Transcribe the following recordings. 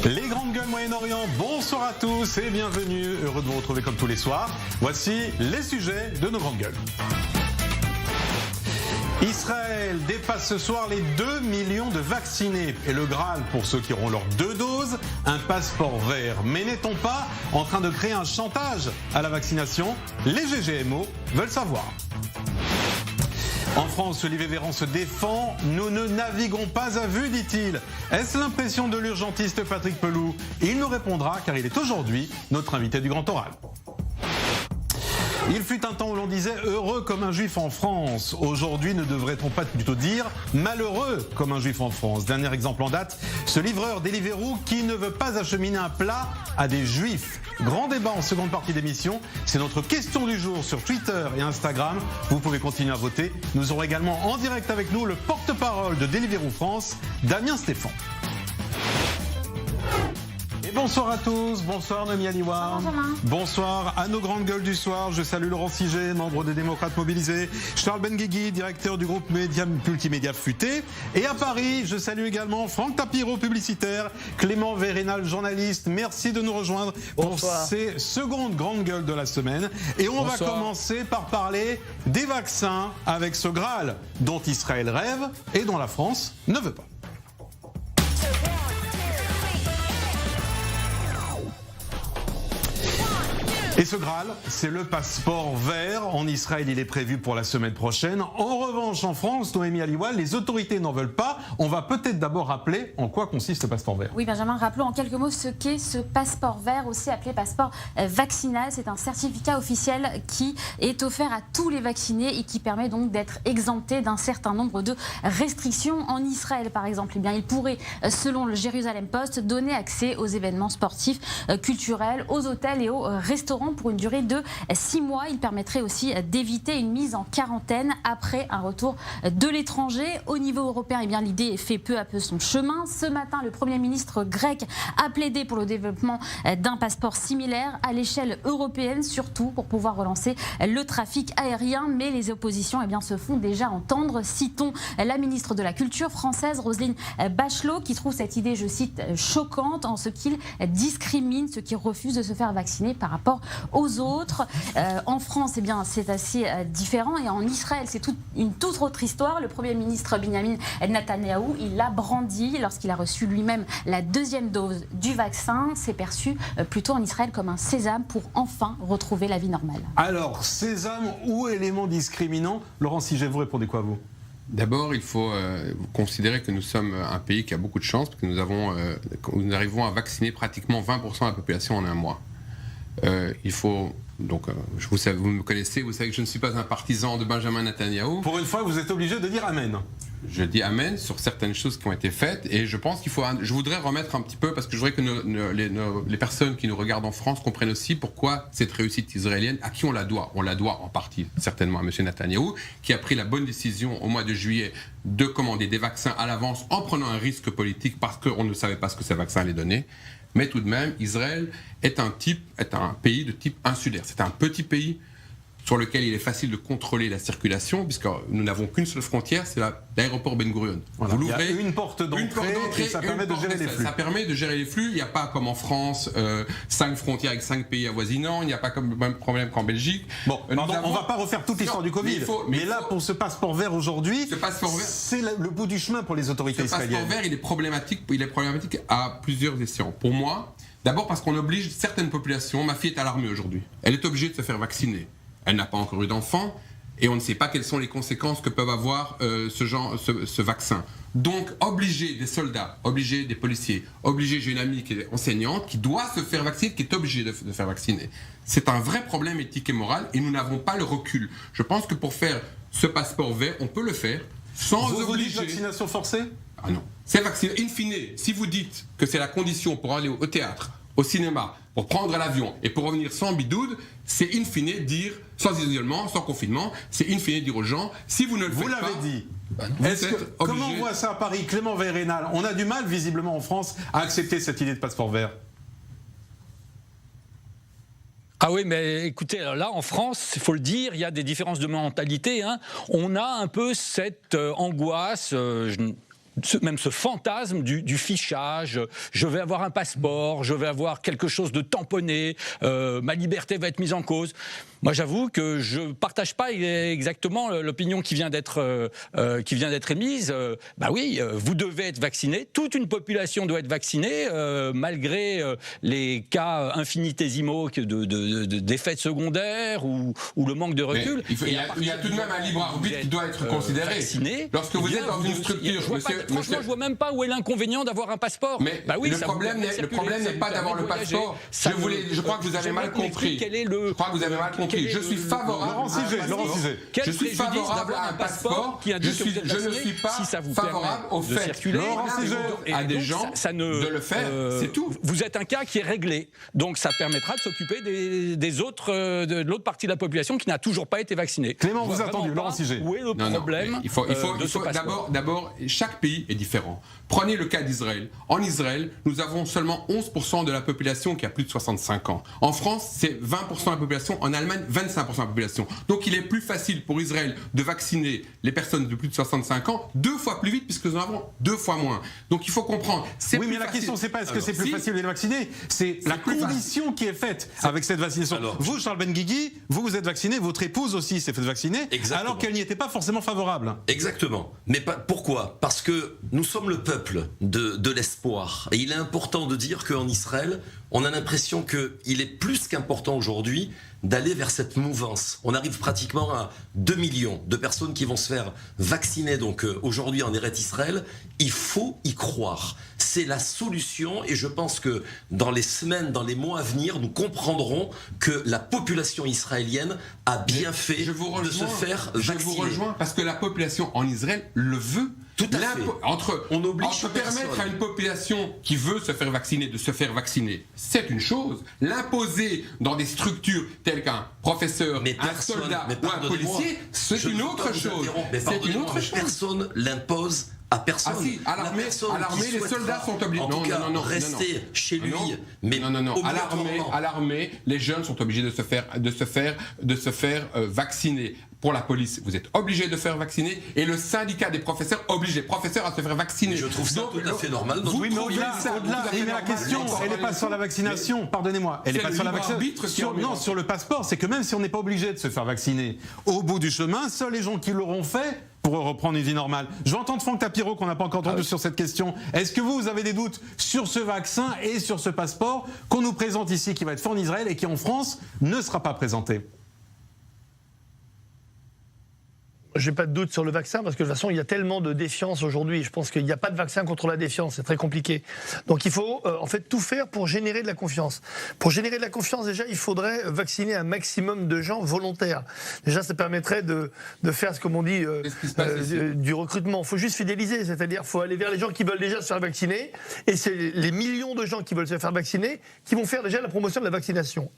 Les grandes gueules Moyen-Orient, bonsoir à tous et bienvenue. Heureux de vous retrouver comme tous les soirs. Voici les sujets de nos grandes gueules. Israël dépasse ce soir les 2 millions de vaccinés. Et le Graal pour ceux qui auront leurs 2 doses, un passeport vert. Mais n'est-on pas en train de créer un chantage à la vaccination? Les GGMO veulent savoir. En France, Olivier Véran se défend. Nous ne naviguons pas à vue, dit-il. Est-ce l'impression de l'urgentiste Patrick Pelloux? Il nous répondra car il est aujourd'hui notre invité du Grand Oral. Il fut un temps où l'on disait heureux comme un juif en France. Aujourd'hui, ne devrait-on pas plutôt dire malheureux comme un juif en France? Dernier exemple en date, ce livreur Deliveroo qui ne veut pas acheminer un plat à des juifs. Grand débat en seconde partie d'émission. C'est notre question du jour sur Twitter et Instagram. Vous pouvez continuer à voter. Nous aurons également en direct avec nous le porte-parole de Deliveroo France, Damien Stéphane. Bonsoir à tous, bonsoir Noémie Aliwa. Bonsoir à nos grandes gueules du soir. Je salue Laurent Siget, membre des Démocrates Mobilisés, Charles Benguigui, directeur du groupe multimédia Futé. Et à Paris, je salue également Franck Tapiro, publicitaire, Clément Vérénal, journaliste. Merci de nous rejoindre pour ces secondes grandes gueules de la semaine. Et on va commencer par parler des vaccins avec ce Graal dont Israël rêve et dont la France ne veut pas. Et ce Graal, c'est le passeport vert. En Israël, il est prévu pour la semaine prochaine. En revanche, en France, Noémie Aliwa, les autorités n'en veulent pas. On va peut-être d'abord rappeler en quoi consiste le passeport vert. Oui, Benjamin, rappelons en quelques mots ce qu'est ce passeport vert, aussi appelé passeport vaccinal. C'est un certificat officiel qui est offert à tous les vaccinés et qui permet donc d'être exempté d'un certain nombre de restrictions. En Israël, par exemple, eh bien, il pourrait, selon le Jérusalem Post, donner accès aux événements sportifs, culturels, aux hôtels et aux restaurants pour une durée de 6 mois. Il permettrait aussi d'éviter une mise en quarantaine après un retour de l'étranger. Au niveau européen, eh bien, l'idée fait peu à peu son chemin. Ce matin, le Premier ministre grec a plaidé pour le développement d'un passeport similaire à l'échelle européenne, surtout pour pouvoir relancer le trafic aérien. Mais les oppositions, eh bien, se font déjà entendre. Citons la ministre de la Culture française, Roselyne Bachelot, qui trouve cette idée, je cite, choquante en ce qu'il discrimine ceux qui refusent de se faire vacciner par rapport aux autres. En France, eh bien, c'est assez différent. Et en Israël, c'est une toute autre histoire. Le Premier ministre Benjamin Netanyahou, il l'a brandi lorsqu'il a reçu lui-même la 2e dose du vaccin. C'est perçu plutôt en Israël comme un sésame pour enfin retrouver la vie normale. Alors, sésame ou élément discriminant? Laurent Siget, vous répondez quoi, vous? D'abord, il faut considérer que nous sommes un pays qui a beaucoup de chance, parce que nous arrivons à vacciner pratiquement 20% de la population en un mois. Il faut donc, vous me connaissez, vous savez que je ne suis pas un partisan de Benjamin Netanyahou. Pour une fois, vous êtes obligé de dire amen. Je dis amen sur certaines choses qui ont été faites, et je pense je voudrais remettre un petit peu, parce que je voudrais que les personnes qui nous regardent en France comprennent aussi pourquoi cette réussite israélienne, à qui on la doit. On la doit en partie certainement à M. Netanyahou, qui a pris la bonne décision au mois de juillet de commander des vaccins à l'avance en prenant un risque politique parce qu'on ne savait pas ce que ces vaccins allaient donner. Mais tout de même, Israël est un pays de type insulaire. C'est un petit pays sur lequel il est facile de contrôler la circulation, puisque nous n'avons qu'une seule frontière, c'est l'aéroport Ben Gurion. Voilà, il y a une porte d'entrée et ça permet de gérer les flux. Ça permet de gérer les flux. Il n'y a pas, comme en France, 5 frontières avec 5 pays avoisinants. Il n'y a pas comme même problème qu'en Belgique. Bon, on ne va pas refaire toute l'histoire du Covid. Mais là, pour ce passeport vert aujourd'hui, c'est le bout du chemin pour les autorités israéliennes. Ce passeport vert, il est problématique à plusieurs escients. Pour moi, d'abord parce qu'on oblige certaines populations. Ma fille est à l'armée aujourd'hui. Elle est obligée de se faire vacciner. Elle n'a pas encore eu d'enfant et on ne sait pas quelles sont les conséquences que peuvent avoir ce vaccin. Donc, obliger des soldats, obliger des policiers, j'ai une amie qui est enseignante, qui doit se faire vacciner, qui est obligée de faire vacciner. C'est un vrai problème éthique et moral et nous n'avons pas le recul. Je pense que pour faire ce passeport vert, on peut le faire sans obliger. Vous dites vaccination forcée? Ah non. C'est vacciné. In fine, si vous dites que c'est la condition pour aller au théâtre, au cinéma, pour prendre l'avion et pour revenir sans bidoude, c'est in fine dire, sans isolement, sans confinement, c'est in fine dire aux gens, si vous ne le faites pas... Vous l'avez dit. Comment on voit ça à Paris? Clément Vérénal, on a du mal visiblement en France à accepter cette idée de passeport vert. Ah oui, mais écoutez, là en France, il faut le dire, il y a des différences de mentalité. On a un peu cette angoisse, même ce fantasme du fichage, je vais avoir un passeport, je vais avoir quelque chose de tamponné, ma liberté va être mise en cause. Moi, j'avoue que je ne partage pas exactement l'opinion qui vient d'être émise. Bah oui, vous devez être vacciné, toute une population doit être vaccinée, malgré les cas infinitésimaux d'effets secondaires ou le manque de recul. Il y a tout de même un libre arbitre qui doit être considéré. Lorsque vous êtes dans une structure, franchement, je vois même pas où est l'inconvénient d'avoir un passeport. Mais bah oui, le problème n'est pas d'avoir le passeport. Je crois que vous avez mal compris. Je crois que vous avez mal compris. Je suis favorable. Laurent Cizet. Je suis favorable à un passeport. Je ne suis pas favorable au fait à des gens de le faire. C'est tout. Vous êtes un cas qui est réglé. Donc ça permettra de s'occuper des autres, de l'autre partie de la population qui n'a toujours pas été vaccinée. Clément, vous avez entendu, Laurent Cizet. Où est le problème? Il faut d'abord, chaque pays est différent. Prenez le cas d'Israël. En Israël, nous avons seulement 11% de la population qui a plus de 65 ans. En France, c'est 20% de la population. En Allemagne, 25% de la population. Donc il est plus facile pour Israël de vacciner les personnes de plus de 65 ans 2 fois plus vite puisque nous en avons 2 fois moins. Donc il faut comprendre. Oui, mais la question, c'est pas est-ce que c'est plus facile de les vacciner, c'est la condition qui est faite avec cette vaccination. Vous, Charles Benguigui, vous êtes vacciné, votre épouse aussi s'est fait vacciner, alors qu'elle n'y était pas forcément favorable. Exactement. Mais pourquoi? Parce que nous sommes le peuple de l'espoir. Et il est important de dire qu'en Israël, on a l'impression qu'il est plus qu'important aujourd'hui d'aller vers cette mouvance. On arrive pratiquement à 2 millions de personnes qui vont se faire vacciner donc aujourd'hui en Eretz Israël. Il faut y croire. C'est la solution et je pense que dans les semaines, dans les mois à venir, nous comprendrons que la population israélienne a bien fait de se faire vacciner. Je vous rejoins parce que la population en Israël le veut. Tout à fait. On oblige permettre à une population qui veut se faire vacciner de se faire vacciner, c'est une chose. L'imposer dans des structures telles qu'un professeur, un soldat ou un policier, c'est une autre chose. C'est une autre chose. Personne l'impose à personne. Ah si, à l'armée, les soldats sont obligés. En tout cas, rester chez lui. Mais à l'armée, les jeunes sont obligés de se faire vacciner. Pour la police, vous êtes obligé de faire vacciner et le syndicat des professeurs oblige les professeurs à se faire vacciner. Je trouve ça tout à fait normal. Oui, mais au-delà, la question, elle n'est pas sur la vaccination, pardonnez-moi, elle n'est pas sur la vaccination. Non, sur le passeport, c'est que même si on n'est pas obligé de se faire vacciner, au bout du chemin, seuls les gens qui l'auront fait pourront reprendre une vie normale. Je vais entendre Franck Tapiro, qu'on n'a pas encore entendu sur cette question. Est-ce que vous avez des doutes sur ce vaccin et sur ce passeport qu'on nous présente ici, qui va être fait en Israël et qui en France ne sera pas présenté ? J'ai pas de doute sur le vaccin parce que de toute façon il y a tellement de défiance aujourd'hui. Je pense qu'il n'y a pas de vaccin contre la défiance, c'est très compliqué. Donc il faut en fait tout faire pour générer de la confiance. Pour générer de la confiance, déjà il faudrait vacciner un maximum de gens volontaires. Déjà ça permettrait de faire ce comme on dit du recrutement. Il faut juste fidéliser, c'est-à-dire faut aller vers les gens qui veulent déjà se faire vacciner et c'est les millions de gens qui veulent se faire vacciner qui vont faire déjà la promotion de la vaccination.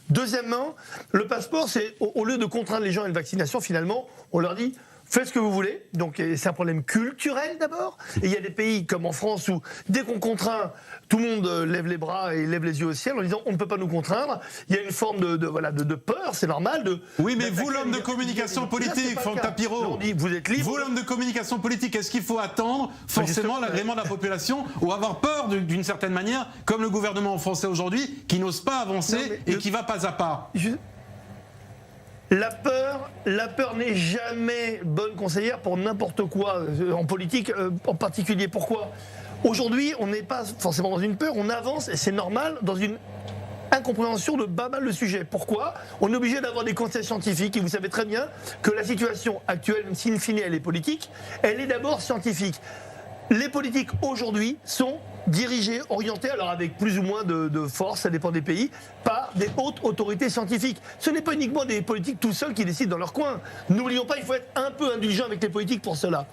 Deuxièmement, le passeport, c'est au lieu de contraindre les gens à une vaccination, finalement, on leur dit faites ce que vous voulez. Donc c'est un problème culturel d'abord. Et il y a des pays comme en France où dès qu'on contraint, tout le monde lève les bras et lève les yeux au ciel en disant on ne peut pas nous contraindre. Il y a une forme de peur, c'est normal. Oui, mais vous, l'homme de communication politique, Franck Tapiro, vous êtes libre. Vous, l'homme de communication politique, est-ce qu'il faut attendre forcément l'agrément de la population ou avoir peur d'une certaine manière, comme le gouvernement français aujourd'hui, qui n'ose pas avancer et qui va pas à pas? La peur n'est jamais bonne conseillère pour n'importe quoi, en politique en particulier. Pourquoi ? Aujourd'hui, on n'est pas forcément dans une peur, on avance, et c'est normal, dans une incompréhension de pas mal de sujets. Pourquoi ? On est obligé d'avoir des conseils scientifiques, et vous savez très bien que la situation actuelle, même si in fine elle est politique, elle est d'abord scientifique. Les politiques aujourd'hui sont dirigés, orientés, alors avec plus ou moins de force, ça dépend des pays, par des hautes autorités scientifiques. Ce n'est pas uniquement des politiques tout seuls qui décident dans leur coin. N'oublions pas, il faut être un peu indulgent avec les politiques pour cela.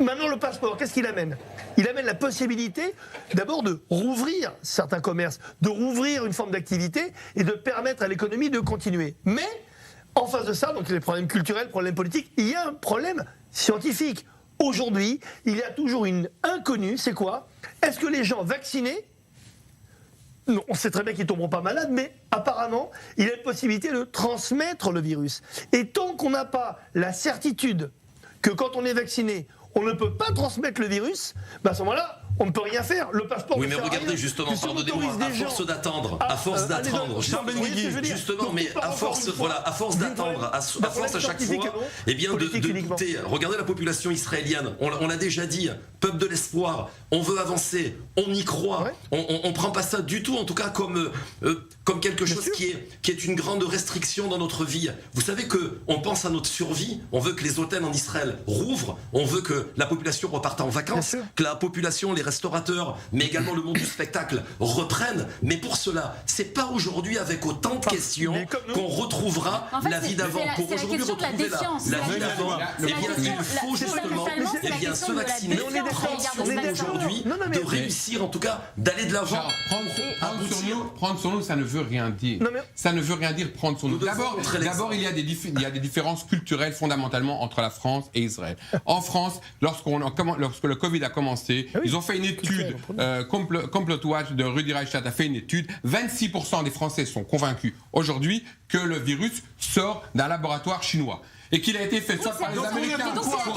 Maintenant, le passeport, qu'est-ce qu'il amène ? Il amène la possibilité, d'abord, de rouvrir certains commerces, de rouvrir une forme d'activité et de permettre à l'économie de continuer. Mais, en face de ça, donc il y a des problèmes culturels, problèmes politiques, il y a un problème scientifique. Aujourd'hui, il y a toujours une inconnue, c'est quoi ? Est-ce que les gens vaccinés, non, on sait très bien qu'ils ne tomberont pas malades, mais apparemment, il y a une possibilité de transmettre le virus. Et tant qu'on n'a pas la certitude que quand on est vacciné, on ne peut pas transmettre le virus, à ce moment-là, on ne peut rien faire. Le passeport. Oui, mais regardez justement, pardonnez-moi, à force d'attendre, justement, mais à force d'attendre, à force à chaque fois, eh bien de douter. Regardez la population israélienne. On l'a déjà dit, peuple de l'espoir. On veut avancer, on y croit. Ouais. On prend pas ça du tout, en tout cas comme quelque chose qui est une grande restriction dans notre vie. Vous savez que on pense à notre survie. On veut que les hôtels en Israël rouvrent. On veut que la population reparte en vacances, que la population, les restaurateurs, mais également le monde du spectacle reprennent. Mais pour cela, c'est pas aujourd'hui avec autant de questions qu'on retrouvera la vie d'avant. Pour aujourd'hui retrouver la vie d'avant, eh bien, il faut justement se vacciner. Prendre aujourd'hui de réussir, en tout cas, d'aller de l'avant. Prendre sur nous, ça ne veut rien dire. Ça ne veut rien dire prendre sur nous. D'abord, il y a des différences culturelles fondamentalement entre la France et Israël. En France, lorsque le Covid a commencé, ils ont fait une étude, Complot Watch de Rudi Reichstadt a fait une étude, 26% des Français sont convaincus aujourd'hui que le virus sort d'un laboratoire chinois. Et qu'il a été fait soit par les Américains. En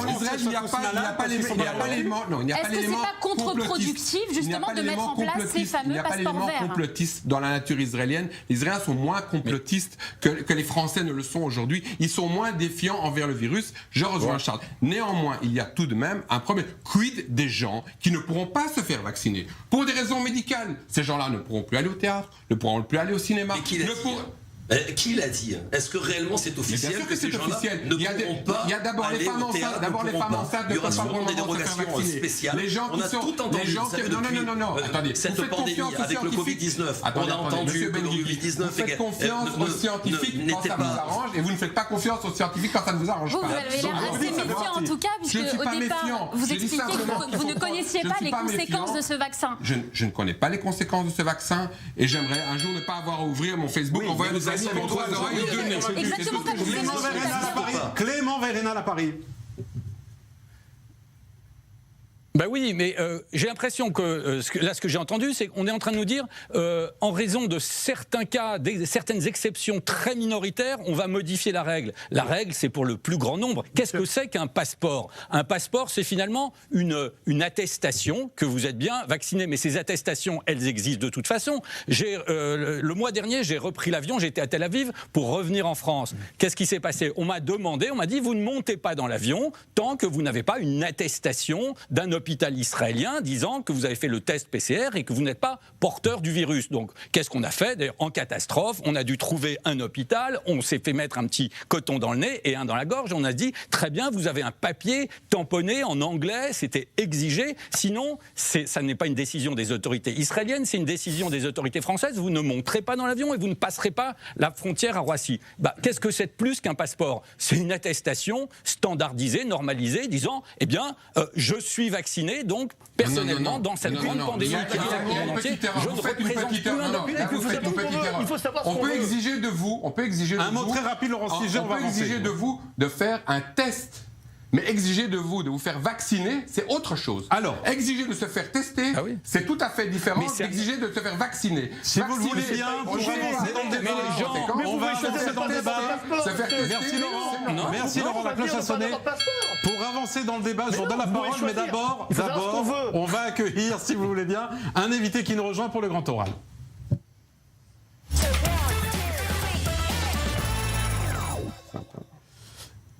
Israël, il n'y a pas l'élément. Est-ce que c'est pas contre-productif justement de mettre en place ces fameux passeports verts ? Il n'y a pas l'élément complotiste dans la nature israélienne. Les Israéliens sont moins complotistes que les Français ne le sont aujourd'hui. Ils sont moins défiants envers le virus. Je rejoins Charles. Néanmoins, il y a tout de même un problème. Quid des gens qui ne pourront pas se faire vacciner pour des raisons médicales? Ces gens-là ne pourront plus aller au théâtre, ne pourront plus aller au cinéma. Qui l'a dit? Est-ce que réellement c'est officiel que ces gens-là ne pourront pas? Il y a d'abord les femmes enceintes. D'abord les femmes enceintes ne peuvent pas prendre des dérogations spéciales. Les gens qui sont tout entendu. Non. Attendez. Cette pandémie avec le Covid-19. On a entendu que le Covid-19. Vous faites confiance aux scientifiques quand ça vous arrange et vous ne faites pas confiance aux scientifiques quand ça ne vous arrange pas. Vous avez l'air assez méfiant en tout cas, puisque au départ vous expliquez que vous ne connaissiez pas les conséquences de ce vaccin. Je ne connais pas les conséquences de ce vaccin et j'aimerais un jour ne pas avoir à ouvrir mon Facebook en voyant des amis avec 3 oreilles et 2 nez. Exactement comme vous Clément Verena à Paris. Ben oui, mais j'ai l'impression que ce que j'ai entendu, c'est qu'on est en train de nous dire, en raison de certains cas, certaines exceptions très minoritaires, on va modifier la règle. La règle, c'est pour le plus grand nombre. Qu'est-ce que c'est qu'un passeport? Un passeport, c'est finalement une attestation que vous êtes bien vacciné. Mais ces attestations, elles existent de toute façon. Le mois dernier, j'ai repris l'avion, j'étais à Tel Aviv pour revenir en France. Qu'est-ce qui s'est passé? On m'a dit, vous ne montez pas dans l'avion tant que vous n'avez pas une attestation d'un hôpital israélien disant que vous avez fait le test PCR et que vous n'êtes pas porteur du virus. Donc, qu'est-ce qu'on a fait? D'ailleurs, en catastrophe, on a dû trouver un hôpital, on s'est fait mettre un petit coton dans le nez et un dans la gorge, et on a dit, très bien, vous avez un papier tamponné en anglais, c'était exigé, sinon, ça n'est pas une décision des autorités israéliennes, c'est une décision des autorités françaises, vous ne monterez pas dans l'avion et vous ne passerez pas la frontière à Roissy. Qu'est-ce que c'est de plus qu'un passeport? C'est une attestation standardisée, normalisée, disant, je suis vacciné, donc personnellement, dans cette grande pandémie qui a le monde entier, je ne représente plus un hôpital. On peut exiger de vous, un mot très rapide, Laurent Siget, on va exiger de vous de faire un test. Mais exiger de vous faire vacciner, c'est autre chose. Alors, exiger de se faire tester, c'est tout à fait différent d'exiger de se faire vacciner. Si vous le voulez bien, pour avancer dans le débat, on va avancer dans le débat. Merci Laurent. Merci Laurent, la cloche a sonné. Pour avancer dans le débat, je vous donne la parole, mais d'abord, on va accueillir, si vous voulez bien, un invité qui nous rejoint pour le grand oral.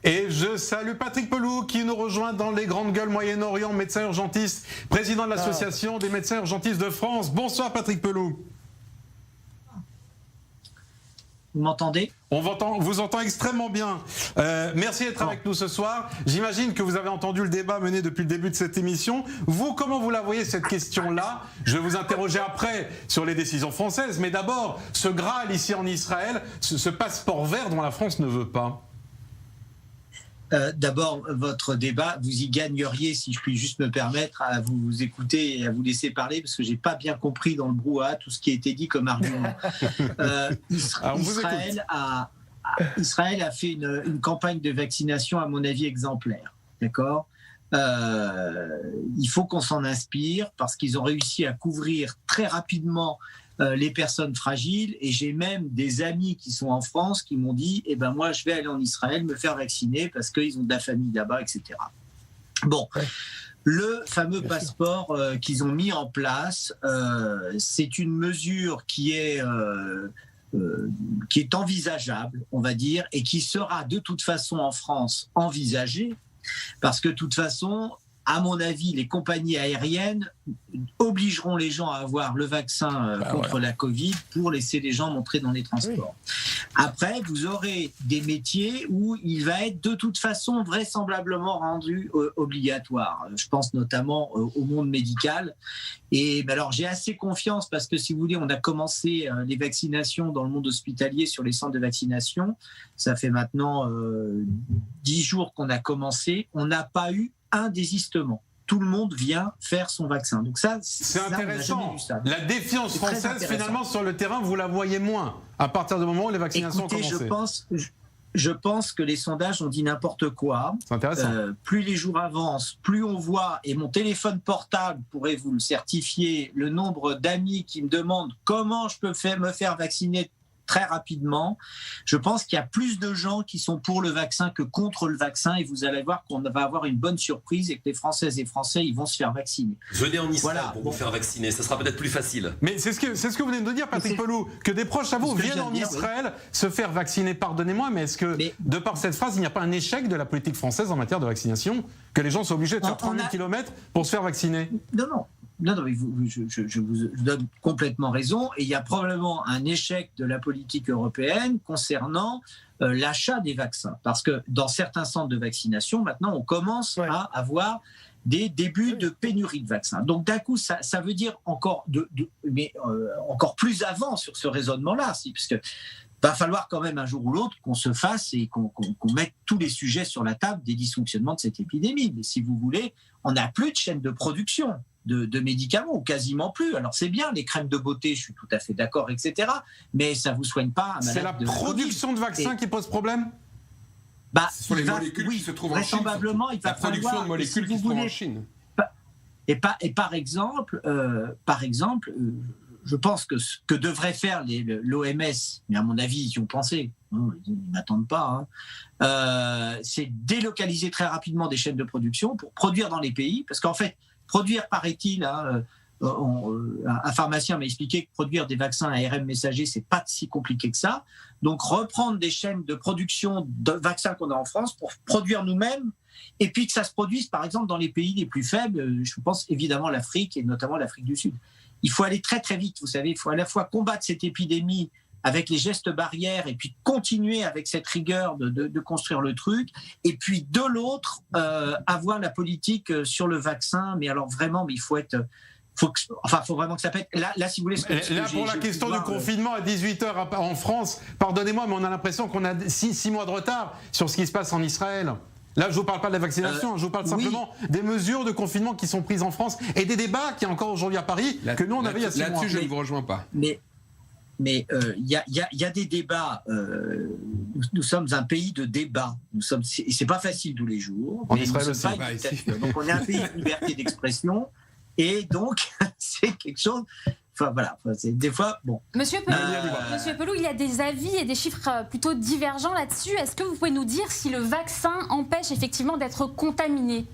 Et je salue Patrick Pelloux qui nous rejoint dans les Grandes Gueules Moyen-Orient, médecin urgentiste, président de l'Association des médecins urgentistes de France. Bonsoir Patrick Pelloux. Vous m'entendez? On vous entend extrêmement bien. Merci d'être avec nous ce soir. J'imagine que vous avez entendu le débat mené depuis le début de cette émission. Vous, comment vous la voyez cette question-là? Je vais vous interroger après sur les décisions françaises, mais d'abord, ce Graal ici en Israël, ce passeport vert dont la France ne veut pas. D'abord, votre débat, vous y gagneriez, si je puis juste me permettre, à vous écouter et à vous laisser parler, parce que je n'ai pas bien compris dans le brouhaha tout ce qui a été dit comme argument. Israël a fait une campagne de vaccination, à mon avis, exemplaire. D'accord ? Il faut qu'on s'en inspire, parce qu'ils ont réussi à couvrir très rapidement les personnes fragiles, et j'ai même des amis qui sont en France qui m'ont dit moi je vais aller en Israël me faire vacciner parce qu'ils ont de la famille là-bas, etc. Bon, le fameux passeport qu'ils ont mis en place, c'est une mesure qui est envisageable, on va dire, et qui sera de toute façon en France envisagée, parce que de toute façon, à mon avis, les compagnies aériennes obligeront les gens à avoir le vaccin contre la Covid pour laisser les gens montrer dans les transports. Oui. Après, vous aurez des métiers où il va être de toute façon vraisemblablement rendu obligatoire. Je pense notamment au monde médical. Et alors, j'ai assez confiance parce que, si vous voulez, on a commencé les vaccinations dans le monde hospitalier sur les centres de vaccination. Ça fait maintenant 10 jours qu'on a commencé. On n'a pas eu un désistement. Tout le monde vient faire son vaccin. Donc ça, c'est intéressant. La défiance française, finalement, sur le terrain, vous la voyez moins à partir du moment où les vaccinations ont commencé. Je pense que les sondages ont dit n'importe quoi. C'est intéressant. Plus les jours avancent, plus on voit, et mon téléphone portable pourrait vous le certifier, le nombre d'amis qui me demandent comment je peux me faire vacciner très rapidement. Je pense qu'il y a plus de gens qui sont pour le vaccin que contre le vaccin, et vous allez voir qu'on va avoir une bonne surprise et que les Françaises et Français, ils vont se faire vacciner. Venez en Israël pour vous faire vacciner, ça sera peut-être plus facile. Mais c'est ce que vous venez de dire, Patrick Pelloux, que des proches à vous viennent en Israël se faire vacciner. Pardonnez-moi, mais est-ce que, de par cette phrase, il n'y a pas un échec de la politique française en matière de vaccination, que les gens soient obligés de faire 30 000 km pour se faire vacciner? Non, mais je vous donne complètement raison. Et il y a probablement un échec de la politique européenne concernant l'achat des vaccins. Parce que dans certains centres de vaccination, maintenant, on commence à avoir des débuts de pénurie de vaccins. Donc d'un coup, ça veut dire encore, encore plus avant sur ce raisonnement-là, puisque va falloir quand même un jour ou l'autre qu'on se fasse et qu'on mette tous les sujets sur la table des dysfonctionnements de cette épidémie. Mais si vous voulez, on n'a plus de chaîne de production de médicaments, ou quasiment plus. Alors c'est bien, les crèmes de beauté, je suis tout à fait d'accord, etc. Mais ça ne vous soigne pas. C'est la production de vaccins qui pose problème? Ce sont les molécules qui se trouvent en Chine. Vraisemblablement, il va la production falloir, de molécules qui se trouvent en Chine. Et par exemple, je pense que ce que devrait faire l'OMS, mais à mon avis, ils y ont pensé, ils n'attendent pas, c'est délocaliser très rapidement des chaînes de production pour produire dans les pays, parce qu'en fait, produire, paraît-il, un pharmacien m'a expliqué que produire des vaccins à ARN messager, c'est pas si compliqué que ça. Donc reprendre des chaînes de production de vaccins qu'on a en France pour produire nous-mêmes, et puis que ça se produise par exemple dans les pays les plus faibles, je pense évidemment l'Afrique et notamment l'Afrique du Sud. Il faut aller très très vite, vous savez, il faut à la fois combattre cette épidémie avec les gestes barrières et puis continuer avec cette rigueur de construire le truc, et puis de l'autre, avoir la politique sur le vaccin, mais alors vraiment, il faut être... faut vraiment que ça pète. Là, si vous voulez... Là, pour la question du confinement à 18h en France, pardonnez-moi, mais on a l'impression qu'on a 6 mois de retard sur ce qui se passe en Israël. Là, je ne vous parle pas de la vaccination, je vous parle simplement des mesures de confinement qui sont prises en France et des débats qu'il y a encore aujourd'hui à Paris que nous, on avait il y a 6 mois. Là-dessus, je ne vous rejoins pas. Mais il y a des débats. Nous sommes un pays de débat. C'est pas facile tous les jours. En Israël aussi. Donc on est un pays de liberté d'expression, et donc c'est quelque chose. Enfin voilà, des fois bon. Monsieur Pelloux, il y a des avis et des chiffres plutôt divergents là-dessus. Est-ce que vous pouvez nous dire si le vaccin empêche effectivement d'être contaminé?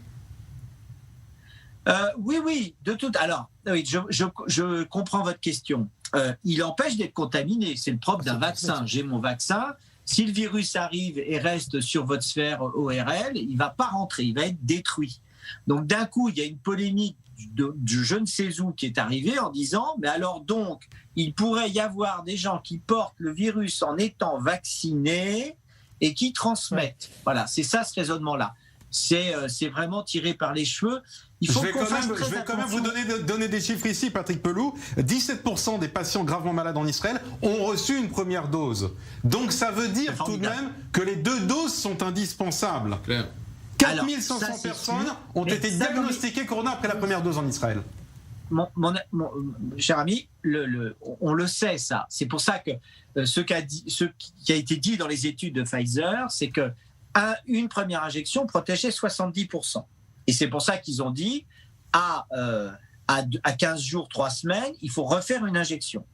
Oui, de tout. Alors, oui, je comprends votre question. Il empêche d'être contaminé. C'est le propre d'un vaccin. J'ai mon vaccin. Si le virus arrive et reste sur votre sphère ORL, il ne va pas rentrer. Il va être détruit. Donc, d'un coup, il y a une polémique de je ne sais où qui est arrivée en disant mais alors donc, il pourrait y avoir des gens qui portent le virus en étant vaccinés et qui transmettent. Voilà, c'est ça ce raisonnement-là. C'est vraiment tiré par les cheveux. Je vais quand même vous donner des chiffres ici, Patrick Pelloux. 17% des patients gravement malades en Israël ont reçu une première dose. Donc ça veut dire tout de même que les 2 doses sont indispensables. 4500 personnes ont été diagnostiquées corona après la première dose en Israël. Mon cher ami, on le sait ça. C'est pour ça que ce qui a été dit dans les études de Pfizer, c'est que une première injection protégeait 70%. Et c'est pour ça qu'ils ont dit à 15 jours, 3 semaines, il faut refaire une injection.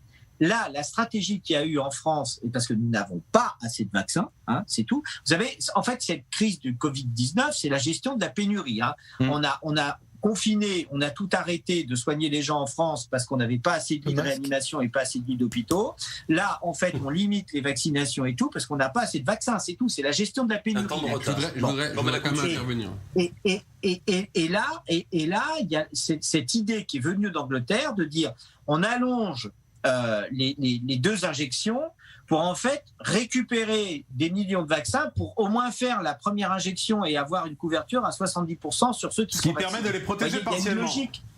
Là, la stratégie qu'il y a eu en France, et parce que nous n'avons pas assez de vaccins, c'est tout. Vous savez, en fait, cette crise du Covid-19, c'est la gestion de la pénurie. On a confiné, on a tout arrêté de soigner les gens en France parce qu'on n'avait pas assez de lits de réanimation et pas assez de lits d'hôpitaux. Là, en fait, on limite les vaccinations et tout parce qu'on n'a pas assez de vaccins, c'est tout. C'est la gestion de la pénurie. Je voudrais quand même intervenir. Et là, il y a cette idée qui est venue d'Angleterre de dire on allonge les 2 injections pour en fait récupérer des millions de vaccins pour au moins faire la première injection et avoir une couverture à 70% sur ceux qui sont vaccinés. Ce qui permet de les protéger partiellement.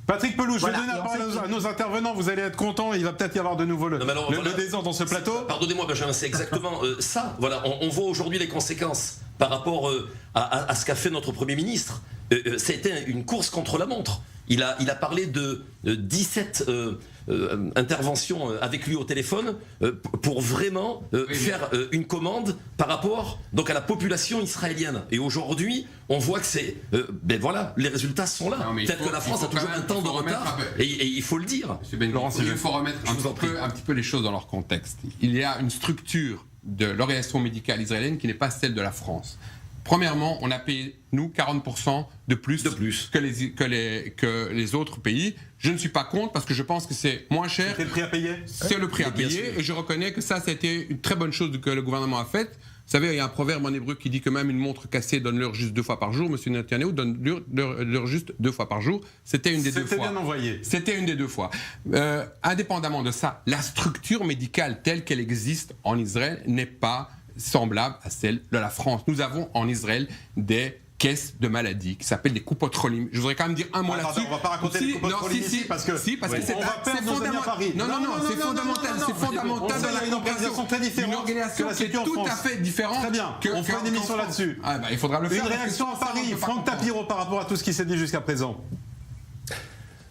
Patrick Pelloux, je vais donner la parole à nos intervenants, vous allez être contents, il va peut-être y avoir de nouveau le désordre dans ce plateau. Pardonnez-moi Benjamin, c'est exactement ça. Voilà, on voit aujourd'hui les conséquences par rapport à ce qu'a fait notre Premier ministre. C'était une course contre la montre. Il a parlé de 17 interventions avec lui au téléphone pour vraiment faire une commande par rapport donc à la population israélienne. Et aujourd'hui, on voit que c'est les résultats sont là. Peut-être que la France a toujours un temps de retard et il faut le dire. Il faut remettre un petit peu les choses dans leur contexte. Il y a une structure de l'organisation médicale israélienne qui n'est pas celle de la France. Premièrement, on a payé, nous, 40% de plus que les autres pays. Je ne suis pas contre parce que je pense que c'est moins cher. C'est le prix à payer. C'est le prix à payer et je reconnais que ça a été une très bonne chose que le gouvernement a faite. Vous savez, il y a un proverbe en hébreu qui dit que même une montre cassée donne l'heure juste 2 fois par jour. Monsieur Netanyahu donne l'heure juste 2 fois par jour. C'était une des 2 fois. C'était bien envoyé. C'était une des 2 fois. Indépendamment de ça, la structure médicale telle qu'elle existe en Israël n'est pas semblable à celle de la France. Nous avons en Israël des caisses de maladies qui s'appellent des coupot cholim. Je voudrais quand même dire un mot là-dessus. On va pas raconter les coupot cholim ici parce que c'est fondamental. C'est fondamental dans la compréhension très différente. Une organisation qui est tout à fait différente. Très bien. On fera une émission là-dessus. Il faudra le faire. Une réaction à Paris. Franck Tapiro par rapport à tout ce qui s'est dit jusqu'à présent.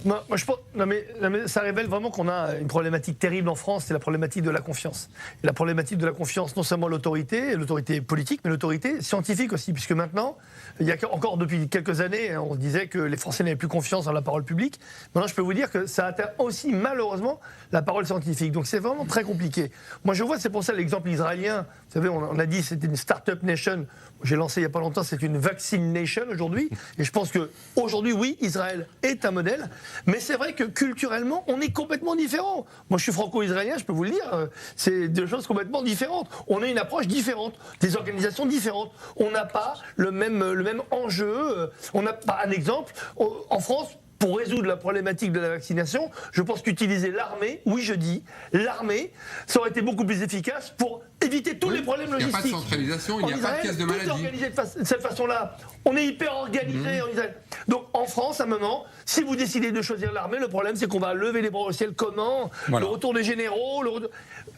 Moi, je pense, non mais ça révèle vraiment qu'on a une problématique terrible en France, c'est la problématique de la confiance. Et la problématique de la confiance, non seulement l'autorité politique, mais l'autorité scientifique aussi, puisque maintenant, il y a encore depuis quelques années, on disait que les Français n'avaient plus confiance dans la parole publique. Maintenant, je peux vous dire que ça atteint aussi malheureusement la parole scientifique. Donc c'est vraiment très compliqué. Moi, je vois, c'est pour ça l'exemple israélien. Vous savez, on a dit que c'était une start-up nation. J'ai lancé il n'y a pas longtemps, c'est une vaccine nation aujourd'hui. Et je pense qu'aujourd'hui, oui, Israël est un modèle. Mais c'est vrai que culturellement, on est complètement différents. Moi, je suis franco-israélien, je peux vous le dire. C'est deux choses complètement différentes. On a une approche différente, des organisations différentes. On n'a pas le même enjeu. On n'a pas un exemple. En France, pour résoudre la problématique de la vaccination, je pense qu'utiliser l'armée, oui je dis, l'armée, ça aurait été beaucoup plus efficace pour éviter tous les problèmes logistiques. Il n'y a pas de centralisation, il n'y a pas de caisse de maladie. Tout est organisé de cette façon-là. On est hyper organisé en Israël. Donc en France, à un moment, si vous décidez de choisir l'armée, le problème c'est qu'on va lever les bras au ciel. Comment ? Le retour des généraux,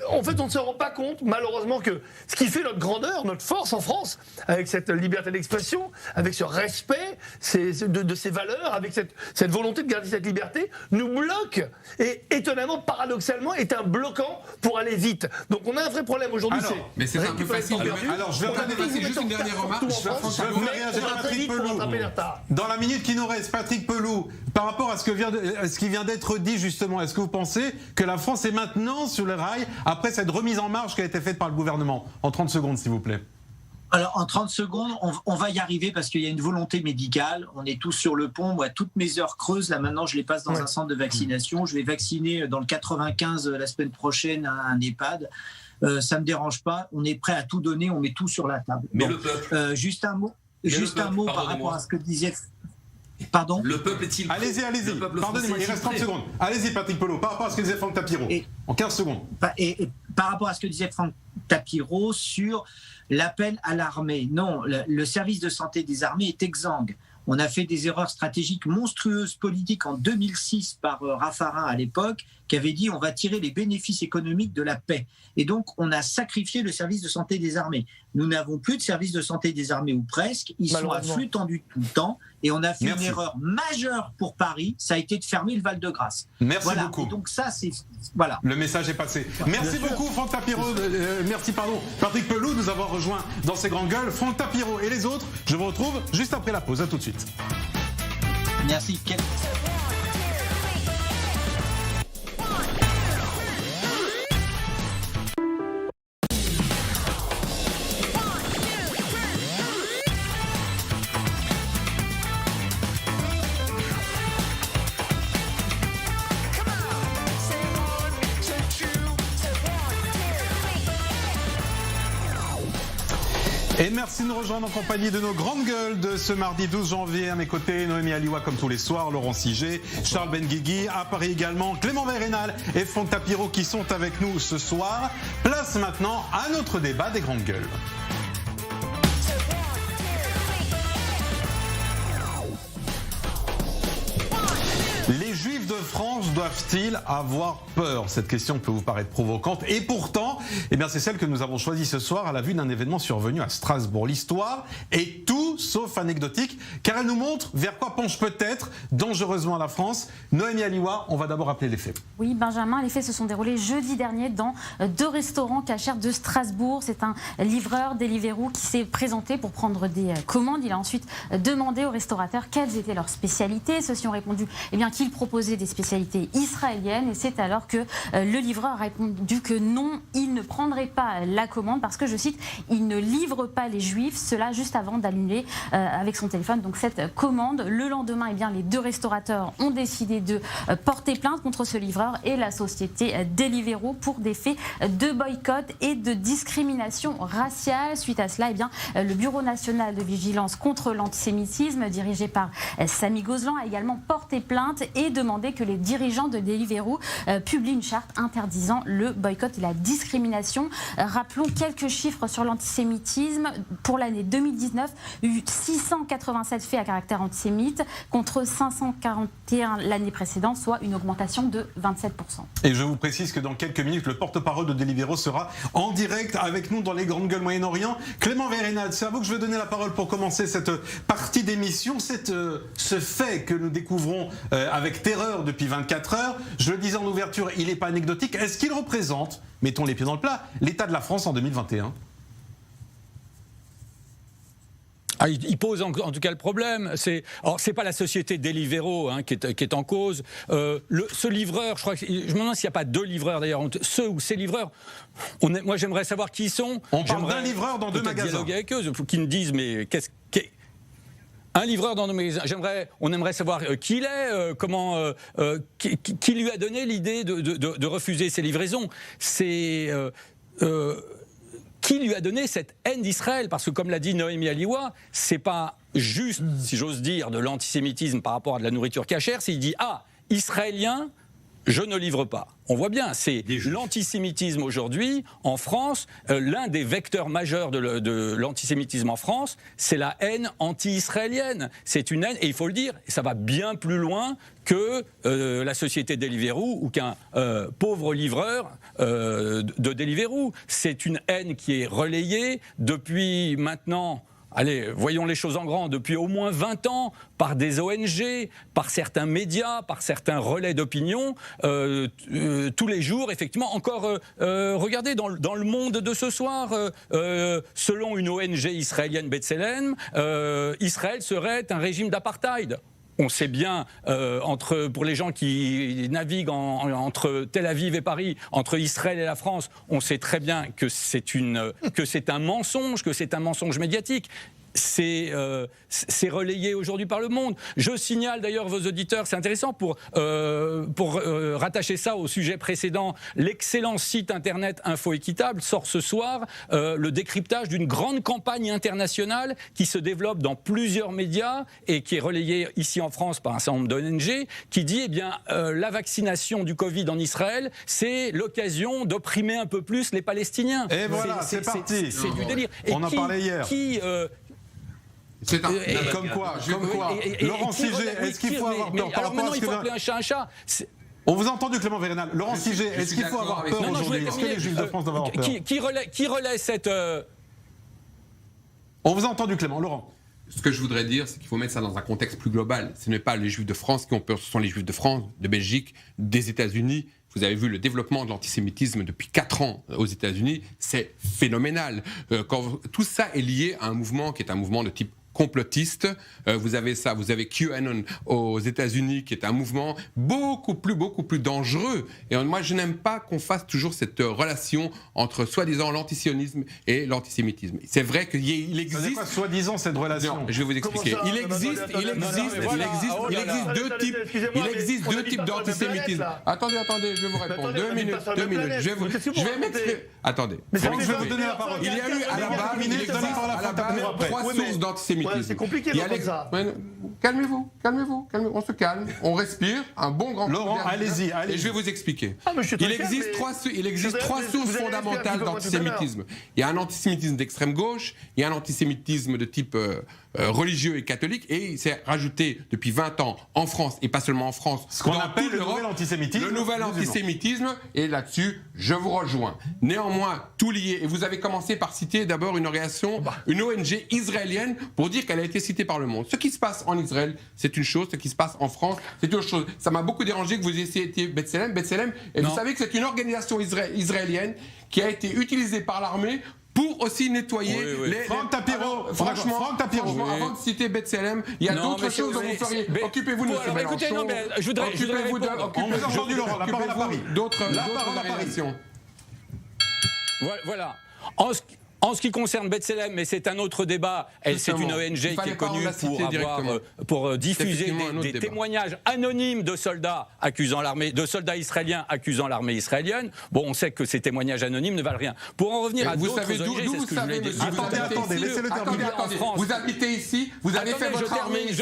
En fait, on ne se rend pas compte, malheureusement, que ce qui fait notre grandeur, notre force en France, avec cette liberté d'expression, avec ce respect de ces valeurs, avec cette volonté de garder cette liberté, nous bloque et étonnamment, paradoxalement, est un bloquant pour aller vite. Donc on a un vrai problème aujourd'hui. Mais c'est un peu facile. Alors, je vais passer juste une dernière remarque. Dans la minute qui nous reste, Patrick Pelloux, par rapport à ce qui vient d'être dit justement, est-ce que vous pensez que la France est maintenant sur le rail après cette remise en marche qui a été faite par le gouvernement ? En 30 secondes, s'il vous plaît. Alors, en 30 secondes, on va y arriver parce qu'il y a une volonté médicale. On est tous sur le pont. Moi, toutes mes heures creuses, là, maintenant, je les passe dans un centre de vaccination. Je vais vacciner dans le 95 la semaine prochaine à un EHPAD. Ça ne me dérange pas. On est prêt à tout donner. On met tout sur la table. Mais le peuple. Juste un mot par rapport à ce que disait... Pardon ? Le peuple est-il... Allez-y. Pardonnez-moi, il reste 30 secondes. Allez-y, Patrick Pelloux, par rapport à ce que disait Franck Tapiro. En 15 secondes. Et par rapport à ce que disait Franck Tapiro sur l'appel à l'armée. Non, le service de santé des armées est exsangue. On a fait des erreurs stratégiques monstrueuses politiques en 2006 par Raffarin à l'époque, qui avait dit on va tirer les bénéfices économiques de la paix. Et donc, on a sacrifié le service de santé des armées. Nous n'avons plus de service de santé des armées, ou presque. Ils sont à flux tendu tout le temps. Et on a fait une erreur majeure pour Paris, ça a été de fermer le Val-de-Grâce. Merci beaucoup. Et donc ça, c'est... Voilà. Le message est passé. Merci beaucoup, Franck Tapiro. Patrick Pelloux, de nous avoir rejoints dans ces grandes gueules. Franck Tapiro et les autres, je vous retrouve juste après la pause. À tout de suite. Merci. Et merci de nous rejoindre en compagnie de nos grandes gueules de ce mardi 12 janvier. À mes côtés, Noémie Aliwa comme tous les soirs, Laurent Siget, Charles Benguigui, à Paris également, Clément Vérénal et Franck Tapiro qui sont avec nous ce soir. Place maintenant à notre débat des grandes gueules. Les Juifs de France doivent-ils avoir peur? Cette question peut vous paraître provocante et pourtant, c'est celle que nous avons choisie ce soir à la vue d'un événement survenu à Strasbourg. L'histoire est tout sauf anecdotique car elle nous montre vers quoi penche peut-être dangereusement la France. Noémie Aliwa, on va d'abord rappeler les faits. Oui, Benjamin, les faits se sont déroulés jeudi dernier dans 2 restaurants cachers de Strasbourg. C'est un livreur Deliveroo qui s'est présenté pour prendre des commandes. Il a ensuite demandé aux restaurateurs quelles étaient leurs spécialités. Ceux-ci ont répondu qu'il proposait des spécialités israéliennes et c'est alors que le livreur a répondu que non, il ne prendrait pas la commande parce que, je cite, il ne livre pas les Juifs, cela juste avant d'annuler avec son téléphone donc cette commande. Le lendemain, les 2 restaurateurs ont décidé de porter plainte contre ce livreur et la société Deliveroo pour des faits de boycott et de discrimination raciale. Suite à cela, le Bureau national de vigilance contre l'antisémitisme, dirigé par Samy Gozlan, a également porté plainte et demandé que les dirigeants de Deliveroo publient une charte interdisant le boycott et la discrimination. Rappelons quelques chiffres sur l'antisémitisme. Pour l'année 2019, il y a eu 687 faits à caractère antisémite contre 541 l'année précédente, soit une augmentation de 27%. Et je vous précise que dans quelques minutes, le porte-parole de Deliveroo sera en direct avec nous dans les grandes gueules Moyen-Orient. Clément Vérénal, c'est à vous que je vais donner la parole pour commencer cette partie d'émission. C'est ce fait que nous découvrons avec terreur depuis 24 heures. Je le disais en ouverture, il n'est pas anecdotique. Est-ce qu'il représente, mettons les pieds dans le plat, l'état de la France en 2021 ? Il pose en tout cas le problème. C'est pas la société Deliveroo qui est en cause. Ce livreur, je me demande s'il n'y a pas 2 livreurs d'ailleurs. Ceux ou ces livreurs, moi j'aimerais savoir qui ils sont. On parle d'un livreur dans 2 magasins. Dialoguer avec eux, qui me disent mais qu'est-ce qu'est un livreur dans nos magasins. On aimerait savoir qui il est, qui lui a donné l'idée de refuser ces livraisons. Qui lui a donné cette haine d'Israël? Parce que, comme l'a dit Noémie Aliwa, c'est pas juste, si j'ose dire, de l'antisémitisme par rapport à de la nourriture cachère. C'est il dit israélien, je ne livre pas. On voit bien, c'est l'antisémitisme aujourd'hui en France. L'un des vecteurs majeurs de l'antisémitisme en France, c'est la haine anti-israélienne. C'est une haine, et il faut le dire, ça va bien plus loin que la société Deliveroo ou qu'un pauvre livreur de Deliveroo. C'est une haine qui est relayée depuis maintenant... Allez, voyons les choses en grand, depuis au moins 20 ans, par des ONG, par certains médias, par certains relais d'opinion, tous les jours, effectivement, encore, regardez, dans le Monde de ce soir, selon une ONG israélienne B'Tselem, Israël serait un régime d'apartheid. On sait bien, pour les gens qui naviguent entre Tel Aviv et Paris, entre Israël et la France, on sait très bien que c'est un mensonge médiatique. C'est relayé aujourd'hui par le monde. Je signale d'ailleurs vos auditeurs, c'est intéressant pour rattacher ça au sujet précédent. L'excellent site internet Info Équitable sort ce soir le décryptage d'une grande campagne internationale qui se développe dans plusieurs médias et qui est relayée ici en France par un certain nombre d'ONG qui dit la vaccination du Covid en Israël, c'est l'occasion d'opprimer un peu plus les Palestiniens. Et voilà, c'est parti. C'est du délire. On en parlait hier. Comme quoi. Laurent Siget, est-ce qu'il faut avoir peur par rapport à ce que... il faut appeler un chat un chat. On vous a entendu, Clément Vérénal. Laurent Siget, est-ce qu'il faut avoir peur aujourd'hui? Est-ce que les Juifs de France doivent avoir peur? Qui relaie cette... On vous a entendu, Clément. Laurent. Ce que je voudrais dire, c'est qu'il faut mettre ça dans un contexte plus global. Ce n'est pas les Juifs de France qui ont peur, ce sont les Juifs de France, de Belgique, des États-Unis. Vous avez vu le développement de l'antisémitisme depuis 4 ans aux États-Unis, c'est phénoménal. Tout ça est lié à un mouvement qui est un mouvement de type complotiste. Vous avez ça, vous avez QAnon aux États-Unis, qui est un mouvement beaucoup plus dangereux. Et moi, je n'aime pas qu'on fasse toujours cette relation entre soi-disant l'antisionisme et l'antisémitisme. C'est vrai qu'il existe. C'est quoi, soi-disant, cette relation? Non, je vais vous expliquer. Comment ça? Il existe deux types d'antisémitisme. Attendez, je vais vous répondre. Deux minutes. Je vais m'exprimer. Attendez. Mais je vais vous donner la parole. Il y a eu à la base 3 sources d'antisémitisme. C'est compliqué de comme ça. Calmez-vous. On se calme. On respire. Un bon grand coup d'air. Laurent, allez-y. Et je vais vous expliquer. Il existe trois sources fondamentales d'antisémitisme. Il y a un antisémitisme d'extrême gauche, il y a un antisémitisme de type religieux et catholique, et il s'est rajouté depuis 20 ans en France, et pas seulement en France, ce qu'on appelle le nouvel antisémitisme. Le nouvel antisémitisme, et là-dessus, je vous rejoins. Néanmoins, tout lié, et vous avez commencé par citer d'abord une organisation, une ONG israélienne, pour dire qu'elle a été citée par le monde. Ce qui se passe en Israël, c'est une chose, ce qui se passe en France, c'est autre chose. Ça m'a beaucoup dérangé que vous ayez cité B'Tselem, et vous savez que c'est une organisation israélienne qui a été utilisée par l'armée pour aussi nettoyer les... Franck Tapiro, franchement, avant de citer B'Tselem, il y a d'autres choses dont vous feriez. Occupez-vous de M. Mélenchon. Écoutez, non, mais je voudrais répondre. On vous a entendu, Laurent, la parole à Paris. D'autres organisations. Voilà. En ce qui concerne B'Tselem, mais c'est un autre débat, c'est une ONG qui est connue pour diffuser des témoignages anonymes de soldats israéliens accusant l'armée israélienne. Bon, on sait que ces témoignages anonymes ne valent rien. Pour en revenir à d'autres ONG, c'est ce que je voulais dire. Attendez, laissez-le terminer. Vous habitez ici, vous avez fait votre armée ici,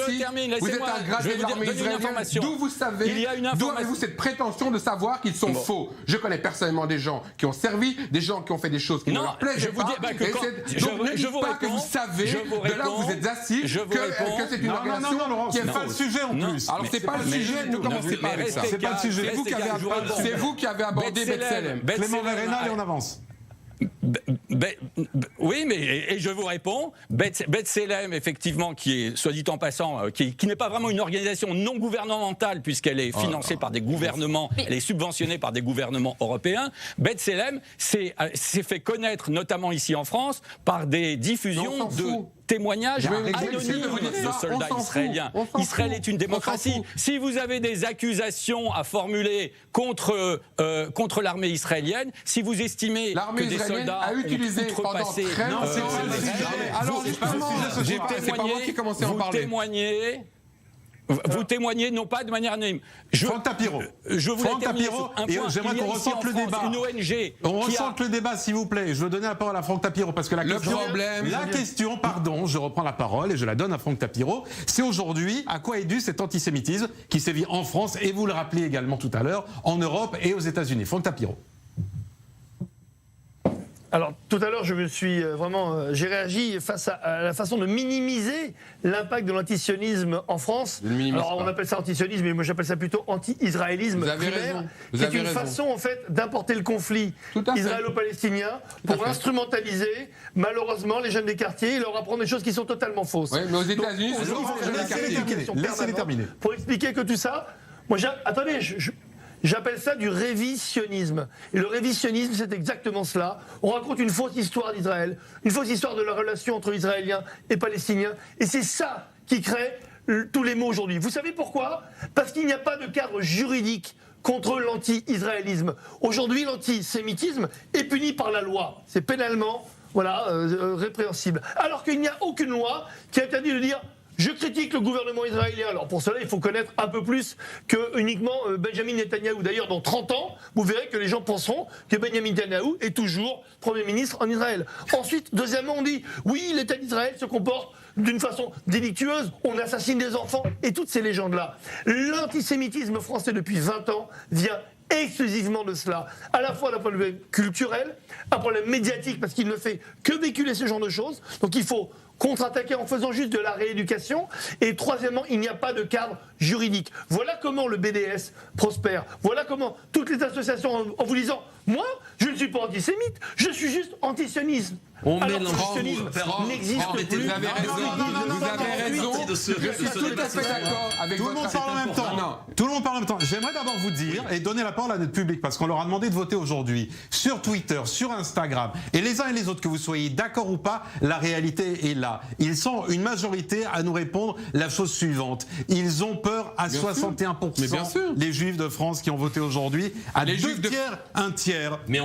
vous êtes un gradé de l'armée israélienne. D'où vous savez, d'où avez-vous cette prétention de savoir qu'ils sont faux? Je connais personnellement des gens qui ont servi, des gens qui ont fait des choses qui ne leur plaisaient pas. Je vous réponds que vous savez de là où vous êtes assis que c'est une organisation qui est pas le sujet en plus. Alors c'est pas le sujet, ne commencez pas avec ça. C'est pas le sujet. C'est vous qui avez abordé B'Tselem. Clément Vérénal et on avance. Oui, mais et je vous réponds, B'Tselem, effectivement, qui est, soit dit en passant, qui n'est pas vraiment une organisation non gouvernementale puisqu'elle est financée par des gouvernements, elle est subventionnée par des gouvernements européens. B'Tselem s'est fait connaître, notamment ici en France, par des diffusions de témoignages anonymes de soldats israéliens. Israël est une démocratie. Si vous avez des accusations à formuler contre l'armée israélienne, si vous estimez que des soldats a utilisé ont outrepassé... c'est pas moi qui ai commencé à en parler. Vous témoignez non pas de manière anonyme. Franck Tapiro. Je voulais terminer sur un point. J'aimerais qu'on ressente le débat. Une ONG. On ressente le débat, s'il vous plaît. Je veux donner la parole à Franck Tapiro parce que la question, pardon, je reprends la parole et je la donne à Franck Tapiro. C'est aujourd'hui à quoi est dû cet antisémitisme qui sévit en France et vous le rappelez également tout à l'heure en Europe et aux États-Unis. Franck Tapiro. Alors, tout à l'heure, j'ai réagi face à la façon de minimiser l'impact de l'antisionisme en France. Alors, on appelle ça antisionisme, mais moi j'appelle ça plutôt anti-israélisme primaire. C'est une façon, en fait, d'importer le conflit israélo-palestinien pour instrumentaliser, malheureusement, les jeunes des quartiers et leur apprendre des choses qui sont totalement fausses. Oui, mais aux États-Unis, laissez-les terminer. Pour expliquer que tout ça, attendez, j'appelle ça du révisionnisme. Et le révisionnisme, c'est exactement cela. On raconte une fausse histoire d'Israël, une fausse histoire de la relation entre Israéliens et Palestiniens. Et c'est ça qui crée tous les maux aujourd'hui. Vous savez pourquoi? Parce qu'il n'y a pas de cadre juridique contre l'anti-israélisme. Aujourd'hui, l'antisémitisme est puni par la loi. C'est pénalement répréhensible. Alors qu'il n'y a aucune loi qui interdit de dire... Je critique le gouvernement israélien. Alors pour cela, il faut connaître un peu plus que uniquement Benjamin Netanyahou. D'ailleurs, dans 30 ans, vous verrez que les gens penseront que Benjamin Netanyahou est toujours Premier ministre en Israël. Ensuite, deuxièmement, on dit, oui, l'État d'Israël se comporte d'une façon délictueuse, on assassine des enfants, et toutes ces légendes-là. L'antisémitisme français depuis 20 ans vient exclusivement de cela, à la fois d'un point de vue culturel, un problème médiatique, parce qu'il ne fait que véhiculer ce genre de choses. Donc il faut contre-attaquer en faisant juste de la rééducation. Et troisièmement, il n'y a pas de cadre juridique. Voilà comment le BDS prospère. Voilà comment toutes les associations, en vous disant, moi, je ne suis pas antisémite, je suis juste antisioniste. On Alors, mélange l'antisionisme n'existe plus. Vous avez raison. Vous avez raison. Je suis tout à fait d'accord avec Tout le monde parle en même temps. Tout le monde parle en même temps. J'aimerais d'abord vous dire et donner la parole à notre public parce qu'on leur a demandé de voter aujourd'hui sur Twitter, sur Instagram et les uns et les autres, que vous soyez d'accord ou pas, la réalité est là. Ils sont une majorité à nous répondre la chose suivante. Ils ont peur à 61%. Les Juifs de France qui ont voté aujourd'hui, à les 2 tiers, 1 tiers. Mais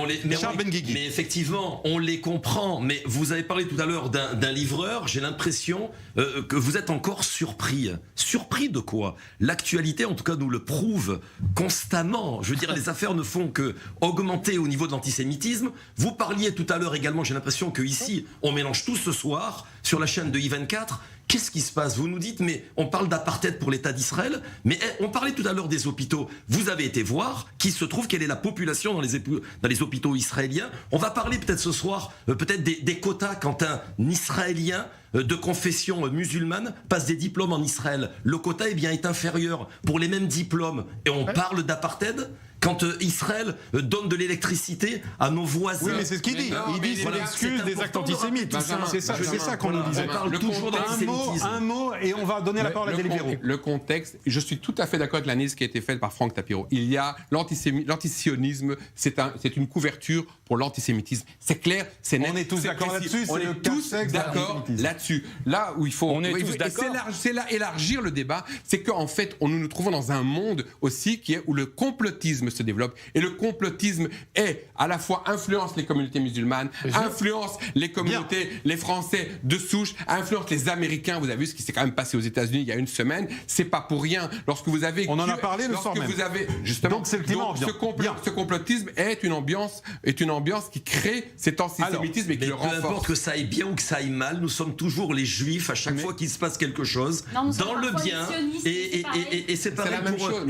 effectivement, on les comprend. Mais vous avez parlé tout à l'heure d'un livreur. J'ai l'impression que vous êtes encore surpris. Surpris de quoi? L'actualité, en tout cas, nous le prouve constamment. Je veux dire, les affaires ne font que augmenter au niveau de l'antisémitisme. Vous parliez tout à l'heure également, j'ai l'impression qu'ici, on mélange tout ce soir sur la chaîne de I24. Qu'est-ce qui se passe? Vous nous dites, mais on parle d'apartheid pour l'État d'Israël, mais on parlait tout à l'heure des hôpitaux. Vous avez été voir qui se trouve, quelle est la population dans les hôpitaux israéliens. On va parler peut-être ce soir, peut-être des quotas quand un Israélien de confession musulmane passe des diplômes en Israël. Le quota est inférieur pour les mêmes diplômes. Et on parle d'apartheid quand Israël donne de l'électricité à nos voisins. Oui, mais c'est ce qu'il dit. Il dit c'est l'excuse des actes antisémites. C'est ça qu'on nous disait. On parle toujours d'antisémitisme. Un mot et on va donner la parole à Deliveroo. Le contexte, je suis tout à fait d'accord avec l'analyse qui a été faite par Franck Tapiro. Il y a l'antisionisme, c'est une couverture pour l'antisémitisme. C'est clair, c'est net. On est tous d'accord là-dessus. On est tous d'accord là-dessus. Là où il faut élargir le débat, c'est qu'en fait, nous nous trouvons dans un monde aussi où le complotisme se développe. Et le complotisme à la fois influence les communautés musulmanes, influence les communautés, les Français de souche, influence les Américains. Vous avez vu ce qui s'est quand même passé aux États-Unis il y a une semaine. C'est pas pour rien. Lorsque vous avez, on en a parlé le soir même. Vous avez justement. Donc c'est le climat ambiant. Ce complotisme est une ambiance qui crée cet antisémitisme et qui le renforce. Peu importe que ça aille bien ou que ça aille mal, nous sommes toujours les Juifs à chaque fois qu'il se passe quelque chose dans le bien et c'est pareil pour eux.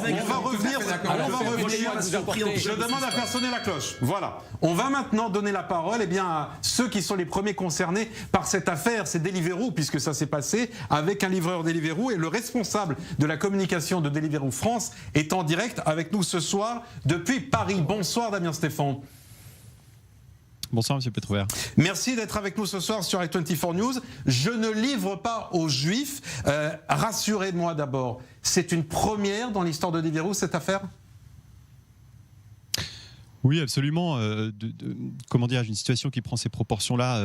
On va revenir. Je demande à faire sonner la cloche. Voilà. On va maintenant donner la parole à ceux qui sont les premiers concernés par cette affaire. C'est Deliveroo, puisque ça s'est passé avec un livreur Deliveroo et le responsable de la communication de Deliveroo France est en direct avec nous ce soir depuis Paris. Bonsoir Damien Stéphane. Bonsoir, M. Petrouvert. Merci d'être avec nous ce soir sur i24 News. Je ne livre pas aux Juifs. Rassurez-moi d'abord, c'est une première dans l'histoire de Deliveroo, cette affaire ? Oui, absolument. Comment dire, une situation qui prend ces proportions-là,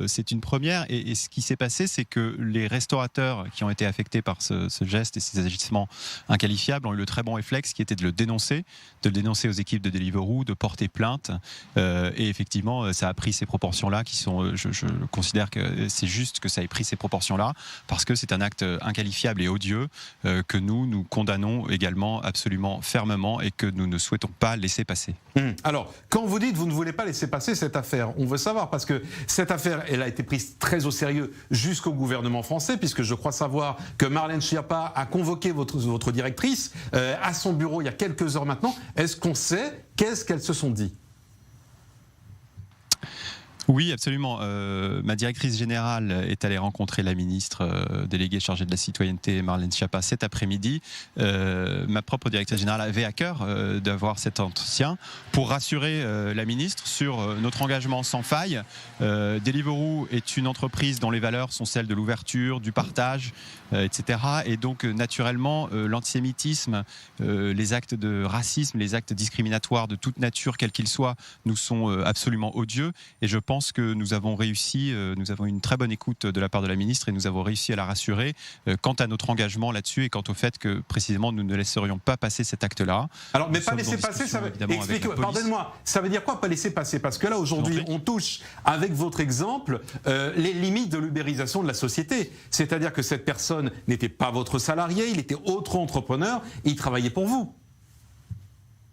c'est une première. Et ce qui s'est passé, c'est que les restaurateurs qui ont été affectés par ce geste et ces agissements inqualifiables ont eu le très bon réflexe qui était de le dénoncer aux équipes de Deliveroo, de porter plainte. Et effectivement, ça a pris ces proportions-là qui sont, je considère que c'est juste que ça ait pris ces proportions-là parce que c'est un acte inqualifiable et odieux que nous condamnons également absolument fermement et que nous ne souhaitons pas laisser passer. Alors, quand vous dites vous ne voulez pas laisser passer cette affaire, on veut savoir, parce que cette affaire, elle a été prise très au sérieux jusqu'au gouvernement français, puisque je crois savoir que Marlène Schiappa a convoqué votre directrice à son bureau il y a quelques heures maintenant. Est-ce qu'on sait qu'est-ce qu'elles se sont dit ? Oui, absolument. Ma directrice générale est allée rencontrer la ministre déléguée chargée de la citoyenneté, Marlène Schiappa, cet après-midi. Ma propre directrice générale avait à cœur d'avoir cet entretien pour rassurer la ministre sur notre engagement sans faille. Deliveroo est une entreprise dont les valeurs sont celles de l'ouverture, du partage, etc. Et donc, naturellement, l'antisémitisme, les actes de racisme, les actes discriminatoires de toute nature, quels qu'ils soient, nous sont absolument odieux. Et je pense que nous avons réussi, nous avons une très bonne écoute de la part de la ministre et nous avons réussi à la rassurer quant à notre engagement là-dessus et quant au fait que précisément nous ne laisserions pas passer cet acte-là. Alors, mais pas laisser passer, ça veut pardonnez-moi, ça veut dire quoi pas laisser passer? Parce que là aujourd'hui, on touche avec votre exemple les limites de l'ubérisation de la société. C'est-à-dire que cette personne n'était pas votre salarié, il était auto-entrepreneur et il travaillait pour vous.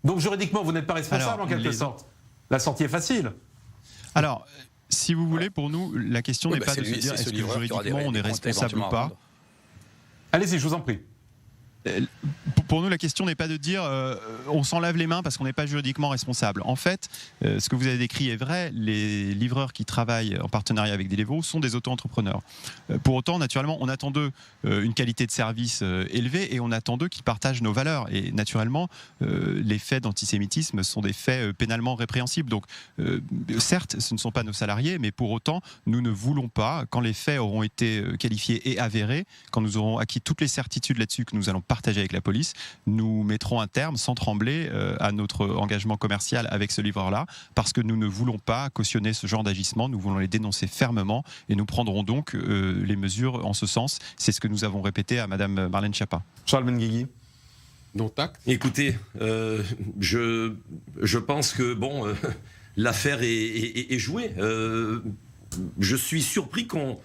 Donc juridiquement, vous n'êtes pas responsable en quelque sorte. La sortie est facile. Alors, si vous voulez, pour nous, la question n'est pas de se dire est-ce que juridiquement on est responsable ou pas. Allez-y, je vous en prie. pour nous, la question n'est pas de dire on s'en lave les mains parce qu'on n'est pas juridiquement responsable. En fait, ce que vous avez décrit est vrai. Les livreurs qui travaillent en partenariat avec Deliveroo sont des auto-entrepreneurs. Pour autant, naturellement, on attend d'eux une qualité de service élevée et on attend d'eux qu'ils partagent nos valeurs. Et naturellement, les faits d'antisémitisme sont des faits pénalement répréhensibles. Donc, certes, ce ne sont pas nos salariés, mais pour autant, nous ne voulons pas, quand les faits auront été qualifiés et avérés, quand nous aurons acquis toutes les certitudes là-dessus que nous allons partager avec la police, nous mettrons un terme sans trembler à notre engagement commercial avec ce livreur-là, parce que nous ne voulons pas cautionner ce genre d'agissement, nous voulons les dénoncer fermement et nous prendrons donc les mesures en ce sens. C'est ce que nous avons répété à Madame Marlène Schiappa. Charles Benguigui. Donc, tac. Écoutez, je pense que bon, l'affaire est jouée. Je suis surpris qu'on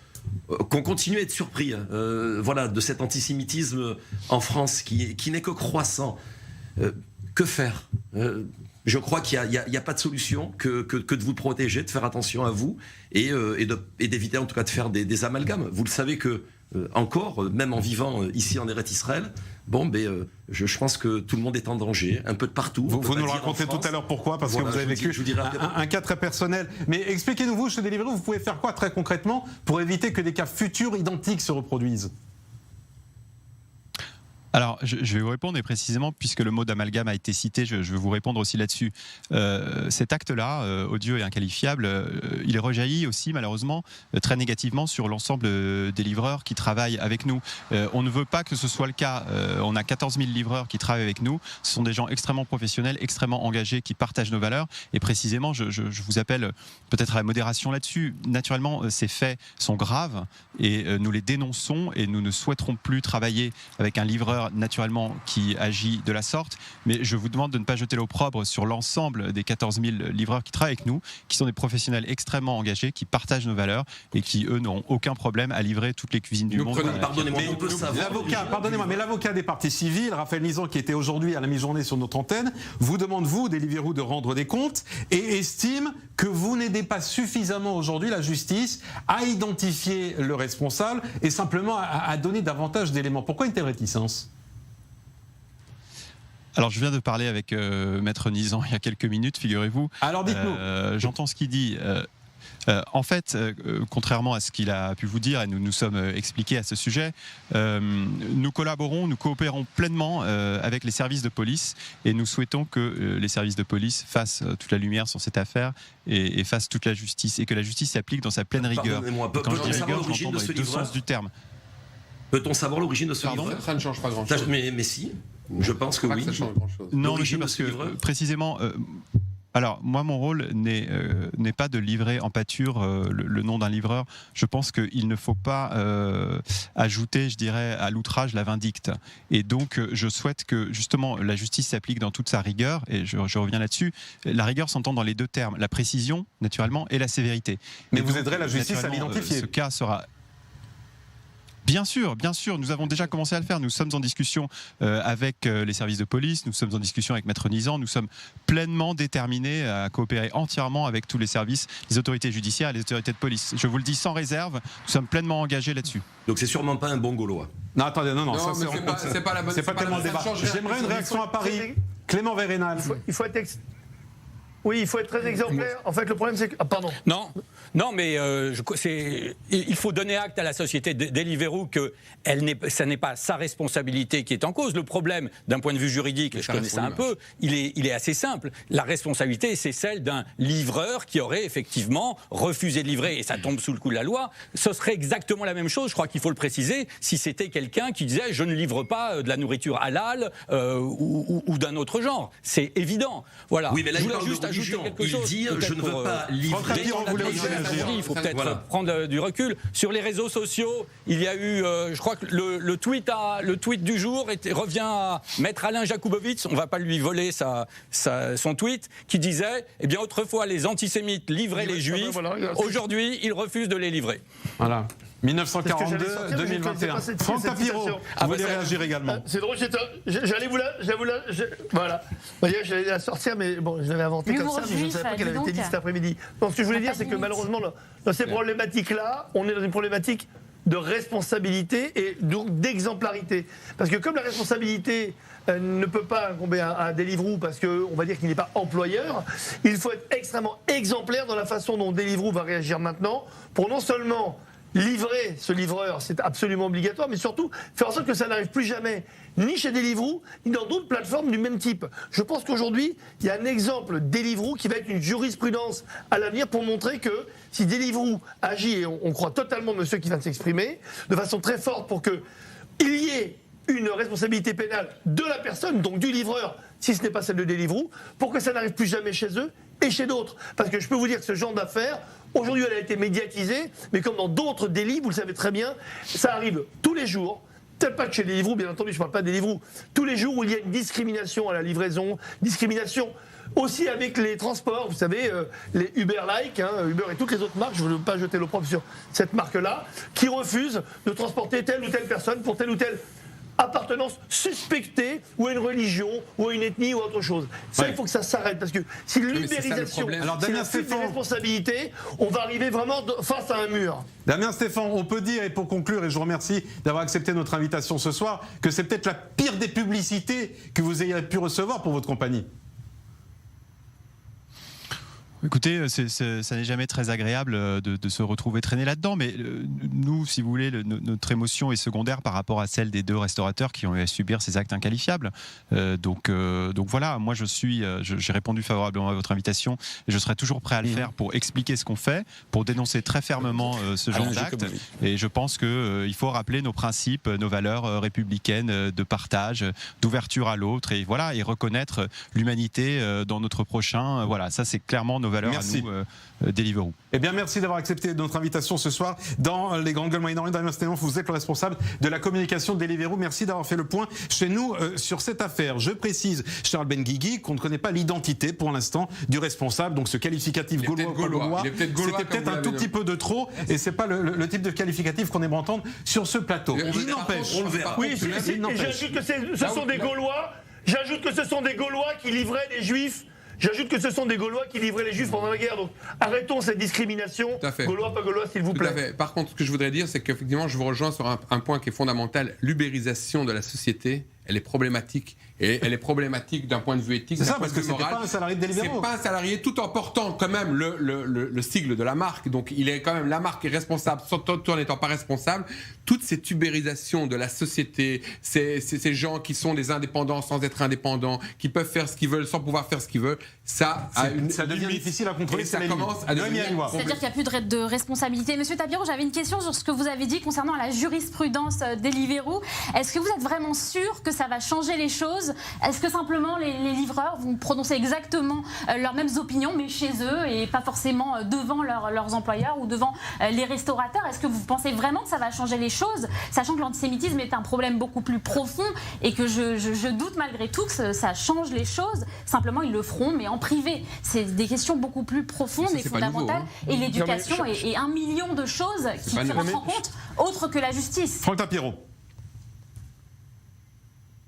continue à être surpris voilà, de cet antisémitisme en France qui n'est que croissant. Que faire je crois qu'il n'y a pas de solution que de vous protéger, de faire attention à vous et d'éviter en tout cas de faire des amalgames. Vous le savez que encore, même en vivant ici en Eretz Israël, je pense que tout le monde est en danger, un peu de partout. Vous nous le racontez tout à l'heure pourquoi, parce que vous avez vécu un cas très personnel. Mais expliquez-nous, vous, chez Deliveroo, vous pouvez faire quoi très concrètement pour éviter que des cas futurs identiques se reproduisent ? Alors, je vais vous répondre, et précisément, puisque le mot d'amalgame a été cité, je vais vous répondre aussi là-dessus. Cet acte-là, odieux et inqualifiable, il rejaillit aussi, malheureusement, très négativement sur l'ensemble des livreurs qui travaillent avec nous. On ne veut pas que ce soit le cas. On a 14 000 livreurs qui travaillent avec nous. Ce sont des gens extrêmement professionnels, extrêmement engagés, qui partagent nos valeurs. Et précisément, je vous appelle peut-être à la modération là-dessus. Naturellement, ces faits sont graves et nous les dénonçons et nous ne souhaiterons plus travailler avec un livreur naturellement qui agit de la sorte, mais je vous demande de ne pas jeter l'opprobre sur l'ensemble des 14 000 livreurs qui travaillent avec nous, qui sont des professionnels extrêmement engagés, qui partagent nos valeurs et qui, eux, n'auront aucun problème à livrer toutes les cuisines du monde. Pardonnez-moi, on peut savoir. Mais l'avocat des parties civiles, Raphaël Nizan, qui était aujourd'hui à la mi-journée sur notre antenne, vous demande, vous, Deliveroo, de rendre des comptes et estime que vous n'aidez pas suffisamment aujourd'hui la justice à identifier le responsable et simplement à donner davantage d'éléments. Pourquoi une telle réticence ? Alors, je viens de parler avec Maître Nizan il y a quelques minutes, figurez-vous. Alors, dites-nous. J'entends ce qu'il dit. En fait, contrairement à ce qu'il a pu vous dire, et nous nous sommes expliqués à ce sujet, nous coopérons pleinement avec les services de police et nous souhaitons que les services de police fassent toute la lumière sur cette affaire et fassent toute la justice et que la justice s'applique dans sa pleine rigueur. Quand je dis rigueur, j'entends dans les deux sens du terme. Peut-on savoir l'origine de ce livreur ? Ça ne change pas grand-chose. Mais si, je pense que oui. Ça change grand-chose. Non, monsieur, parce que précisément... Alors, moi, mon rôle n'est pas de livrer en pâture le nom d'un livreur. Je pense qu'il ne faut pas ajouter, je dirais, à l'outrage la vindicte. Et donc, je souhaite que, justement, la justice s'applique dans toute sa rigueur. Et je reviens là-dessus. La rigueur s'entend dans les deux termes. La précision, naturellement, et la sévérité. Mais vous aiderez la justice à l'identifier. Ce cas sera... Bien sûr, nous avons déjà commencé à le faire. Nous sommes en discussion avec les services de police, nous sommes en discussion avec Maître Nizan, nous sommes pleinement déterminés à coopérer entièrement avec tous les services, les autorités judiciaires et les autorités de police. Je vous le dis sans réserve, nous sommes pleinement engagés là-dessus. Donc c'est sûrement pas un bon Gaulois. Non, attendez, non, ça c'est pas la bonne. C'est pas tellement le débat. J'aimerais une réaction à Paris. Clément Vérénal. Il faut être Oui, il faut être très exemplaire. En fait, le problème, c'est que... Ah, pardon. Non, mais il faut donner acte à la société Deliveroo que ça n'est pas sa responsabilité qui est en cause. Le problème, d'un point de vue juridique, je connais ça un peu, il est assez simple. La responsabilité, c'est celle d'un livreur qui aurait effectivement refusé de livrer, et ça tombe sous le coup de la loi. Ce serait exactement la même chose, je crois qu'il faut le préciser, si c'était quelqu'un qui disait « je ne livre pas de la nourriture halal ou d'un autre genre ». C'est évident. Voilà. Oui, mais là, je voulais juste ajouter quelque chose. Il dit « je ne veux pas livrer ». Il faut peut-être prendre du recul. Sur les réseaux sociaux, il y a eu, je crois que le tweet du jour revient à Maître Alain Jakubowicz, on ne va pas lui voler son tweet, qui disait, eh bien autrefois les antisémites livraient les juifs, aujourd'hui ils refusent de les livrer. Voilà. 1942-2021. Franck Tapiro, vous voulez réagir également. C'est drôle, j'allais vous la... Voilà. J'allais la sortir, mais bon, je l'avais inventée comme ça, mais je ne savais pas qu'elle avait été dite cet après-midi. Donc ce que je voulais dire, c'est que malheureusement, dans ces problématiques-là, on est dans une problématique de responsabilité et donc d'exemplarité. Parce que comme la responsabilité ne peut pas incomber à Deliveroo parce qu'on va dire qu'il n'est pas employeur, il faut être extrêmement exemplaire dans la façon dont Deliveroo va réagir maintenant pour non seulement livrer ce livreur, c'est absolument obligatoire, mais surtout faire en sorte que ça n'arrive plus jamais, ni chez Deliveroo, ni dans d'autres plateformes du même type. Je pense qu'aujourd'hui, il y a un exemple Deliveroo qui va être une jurisprudence à l'avenir pour montrer que si Deliveroo agit, et on croit totalement monsieur qui vient de s'exprimer, de façon très forte pour qu'il y ait une responsabilité pénale de la personne, donc du livreur, si ce n'est pas celle de Deliveroo, pour que ça n'arrive plus jamais chez eux et chez d'autres. Parce que je peux vous dire que ce genre d'affaires, aujourd'hui elle a été médiatisée, mais comme dans d'autres délits, vous le savez très bien, ça arrive tous les jours. Peut-être pas que chez Deliveroo, bien entendu, je ne parle pas de Deliveroo. Tous les jours où il y a une discrimination à la livraison, discrimination aussi avec les transports, vous savez, les Uber-like, Uber et toutes les autres marques, je ne veux pas jeter l'opprobre sur cette marque-là, qui refusent de transporter telle ou telle personne pour telle ou telle appartenance suspectée ou à une religion ou à une ethnie ou à autre chose. Ça, il faut que ça s'arrête parce que si l'ubérisation, c'est la fuite des responsabilités, on va arriver vraiment face à un mur. Damien Stéphane, on peut dire, et pour conclure, et je vous remercie d'avoir accepté notre invitation ce soir, que c'est peut-être la pire des publicités que vous ayez pu recevoir pour votre compagnie. Écoutez, ça n'est jamais très agréable de se retrouver traîné là-dedans, mais nous, si vous voulez, notre émotion est secondaire par rapport à celle des deux restaurateurs qui ont eu à subir ces actes inqualifiables. Donc voilà, moi j'ai répondu favorablement à votre invitation et je serai toujours prêt à le faire pour expliquer ce qu'on fait, pour dénoncer très fermement ce genre d'actes. Et je pense qu'il faut rappeler nos principes, nos valeurs républicaines de partage, d'ouverture à l'autre et voilà, et reconnaître l'humanité dans notre prochain. Voilà, ça c'est clairement nos valeurs merci. À nous, Deliveroo. Eh bien, merci d'avoir accepté notre invitation ce soir dans les Grandes Gueules Moyen-Orient. Damien Stéphane, vous êtes le responsable de la communication de Deliveroo. Merci d'avoir fait le point chez nous sur cette affaire. Je précise, Charles Benguigui, qu'on ne connaît pas l'identité pour l'instant du responsable. Donc ce qualificatif gaulois, c'était peut-être un tout petit peu de trop et c'est pas le type de qualificatif qu'on aimerait entendre sur ce plateau. Il n'empêche. Oui, et j'ajoute que ce sont des Gaulois. J'ajoute que ce sont des Gaulois qui livraient des Juifs. J'ajoute que ce sont des Gaulois qui livraient les Juifs pendant la guerre. Donc arrêtons cette discrimination. Gaulois, pas Gaulois, s'il vous plaît. Par contre, ce que je voudrais dire, c'est qu'effectivement, je vous rejoins sur un point qui est fondamental. L'ubérisation de la société, elle est problématique. Et elle est problématique d'un point de vue éthique. C'est ça, parce que c'était pas un salarié de Deliveroo. C'est pas un salarié, tout en portant quand même le sigle de la marque. Donc, il est quand même, la marque est responsable, tout en n'étant pas responsable. Toute cette ubérisation de la société, ces gens qui sont des indépendants sans être indépendants, qui peuvent faire ce qu'ils veulent sans pouvoir faire ce qu'ils veulent, ça devient difficile à contrôler. Ça commence à devenir. C'est-à-dire qu'il n'y a plus de responsabilité. Monsieur Tapiron, j'avais une question sur ce que vous avez dit concernant la jurisprudence Deliveroo. Est-ce que vous êtes vraiment sûr que ça va changer les choses ? Est-ce que simplement les livreurs vont prononcer exactement leurs mêmes opinions, mais chez eux et pas forcément devant leurs employeurs ou devant les restaurateurs? Est-ce que vous pensez vraiment que ça va changer les choses, sachant que l'antisémitisme est un problème beaucoup plus profond et que je doute malgré tout que ça change les choses? Simplement, ils le feront, mais en privé. C'est des questions beaucoup plus profondes et fondamentales. Et l'éducation et 1 million de choses qui rentrent en compte, autre que la justice. Franck Tapiron.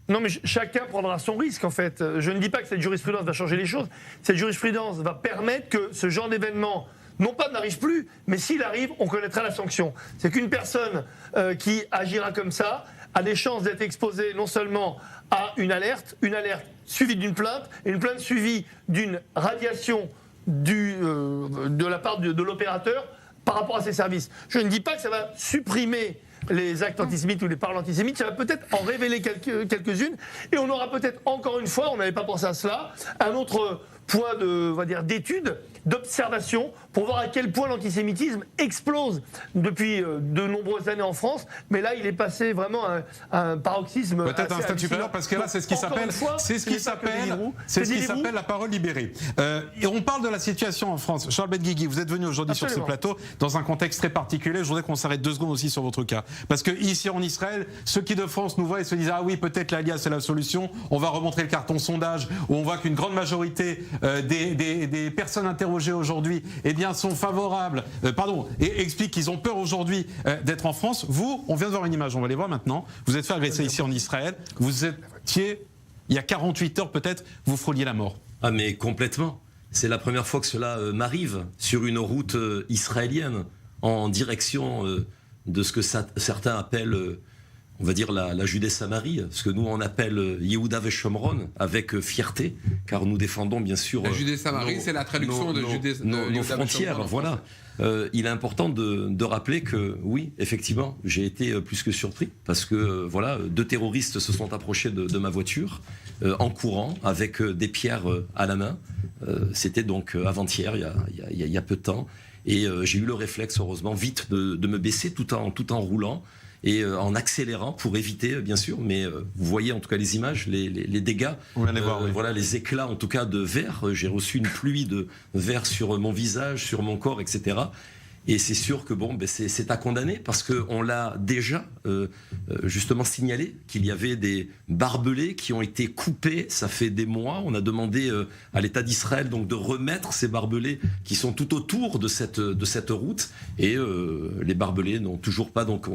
Non, mais chacun prendra son risque, en fait. Je ne dis pas que cette jurisprudence va changer les choses. Cette jurisprudence va permettre que ce genre d'événement, non pas n'arrive plus, mais s'il arrive, on connaîtra la sanction. C'est qu'une personne qui agira comme ça a des chances d'être exposée non seulement à une alerte suivie d'une plainte, et une plainte suivie d'une radiation de la part de l'opérateur par rapport à ses services. Je ne dis pas que ça va supprimer les actes antisémites ou les paroles antisémites, ça va peut-être en révéler quelques-unes, et on aura peut-être encore une fois, on n'avait pas pensé à cela, un autre point d'étude, d'observation, pour voir à quel point l'antisémitisme explose depuis de nombreuses années en France, mais là il est passé vraiment à un paroxysme. Peut-être un stade supérieur, parce que là c'est ce qui s'appelle la parole libérée. Et on parle de la situation en France. Charles Benguigui, vous êtes venu aujourd'hui sur ce plateau dans un contexte très particulier. Je voudrais qu'on s'arrête 2 secondes aussi sur votre cas, parce que ici en Israël, ceux qui de France nous voient et se disent ah oui peut-être l'Alliance c'est la solution. On va remontrer le carton sondage où on voit qu'une grande majorité des personnes interrogées aujourd'hui sont favorables, et expliquent qu'ils ont peur aujourd'hui d'être en France. Vous, on vient de voir une image, on va les voir maintenant. Vous êtes fait agresser ici en Israël. Vous étiez, il y a 48 heures peut-être, vous frôliez la mort. Ah mais complètement. C'est la première fois que cela m'arrive sur une route israélienne en direction de ce que certains appellent, on va dire, la Judée-Samarie, ce que nous on appelle Yehuda Veshomron, avec fierté, car nous défendons bien sûr... La Judée-Samarie, c'est la traduction de Judée... Nos frontières, voilà. Il est important de rappeler que, oui, effectivement, j'ai été plus que surpris, parce que, voilà, 2 terroristes se sont approchés de ma voiture, en courant, avec des pierres à la main. C'était donc avant-hier, il y a peu de temps. Et j'ai eu le réflexe, heureusement, vite de me baisser tout en roulant et en accélérant pour éviter, bien sûr. Mais vous voyez en tout cas les images, les dégâts. On vient de les voir, oui. Voilà, les éclats en tout cas de verre. J'ai reçu une pluie de verre sur mon visage, sur mon corps, etc. Et c'est sûr que bon, c'est à condamner parce qu'on l'a déjà justement signalé qu'il y avait des barbelés qui ont été coupés. Ça fait des mois. On a demandé à l'État d'Israël donc de remettre ces barbelés qui sont tout autour de cette route. Et les barbelés n'ont toujours pas donc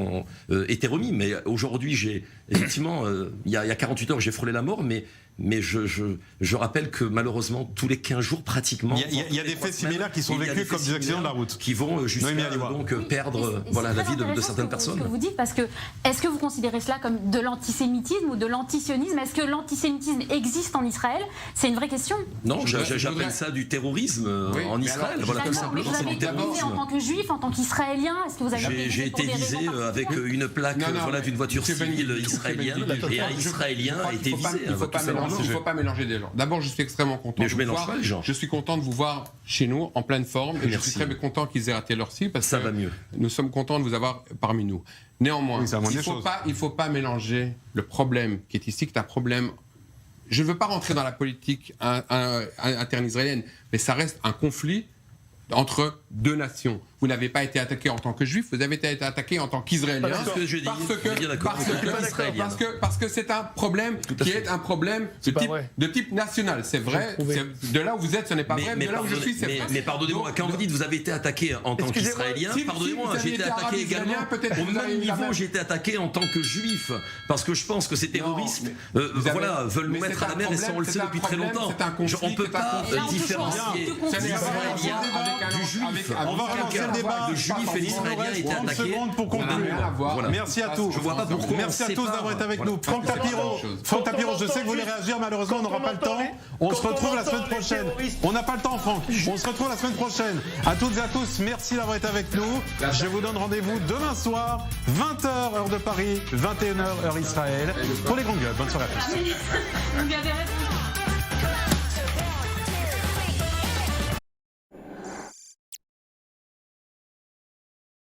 été remis. Mais aujourd'hui, j'ai effectivement, il y a 48 heures, j'ai frôlé la mort, mais je rappelle que malheureusement, tous les 15 jours pratiquement... Il y a des faits similaires qui sont vécus comme des accidents de la route. Qui vont jusqu'à donc perdre la vie de certaines personnes. Ce que vous dites, parce que est-ce que vous considérez cela comme de l'antisémitisme ou de l'antisionisme? Est-ce que l'antisémitisme existe en Israël? C'est une vraie question. Non, j'appelle ça du terrorisme en Israël. Voilà, tout simplement, c'est du terrorisme. En tant que juif, en tant qu'israélien, est-ce que vous avez... J'ai été visé avec une plaque d'une voiture civile israélienne et un Israélien a été visé. Il ne faut pas mélanger des gens. D'abord, je suis extrêmement content. Mais je mélange pas les gens. Je suis content de vous voir chez nous en pleine forme. Et je suis très content qu'ils aient raté leur cible parce ça que va mieux. Nous sommes contents de vous avoir parmi nous. Néanmoins, il ne faut pas mélanger le problème qui est ici, qui est un problème. Je ne veux pas rentrer dans la politique interne israélienne, mais ça reste un conflit entre 2 nations. Vous n'avez pas été attaqué en tant que juif, vous avez été attaqué en tant qu'israélien. Parce que c'est un problème qui est un problème de type national. C'est vrai, de là où vous êtes, ce n'est pas vrai, mais de là où je suis, c'est vrai. Mais pardonnez-moi, quand vous dites vous avez été attaqué en tant qu'israélien, pardonnez-moi, j'ai été attaqué également, au même niveau, j'ai été attaqué en tant que juif, parce que je pense que ces terroristes veulent nous mettre à la mer, et ça on le sait depuis très longtemps. On ne peut pas différencier l'israélien du juif. On va relancer le débat. Le juif et l'israélien étaient attaqués. 30 secondes pour conclure. Merci à tous. Je vois pas pourquoi. Merci à tous d'avoir été avec nous. Franck Tapiro, je sais que vous voulez réagir, malheureusement on n'aura pas le temps. On se retrouve la semaine prochaine. On n'a pas le temps, Franck. On se retrouve la semaine prochaine. À toutes et à tous, merci d'avoir été avec nous. Je vous donne rendez-vous demain soir, 20h heure de Paris, 21h heure Israël, pour les grandes gueules. Bonne soirée à tous.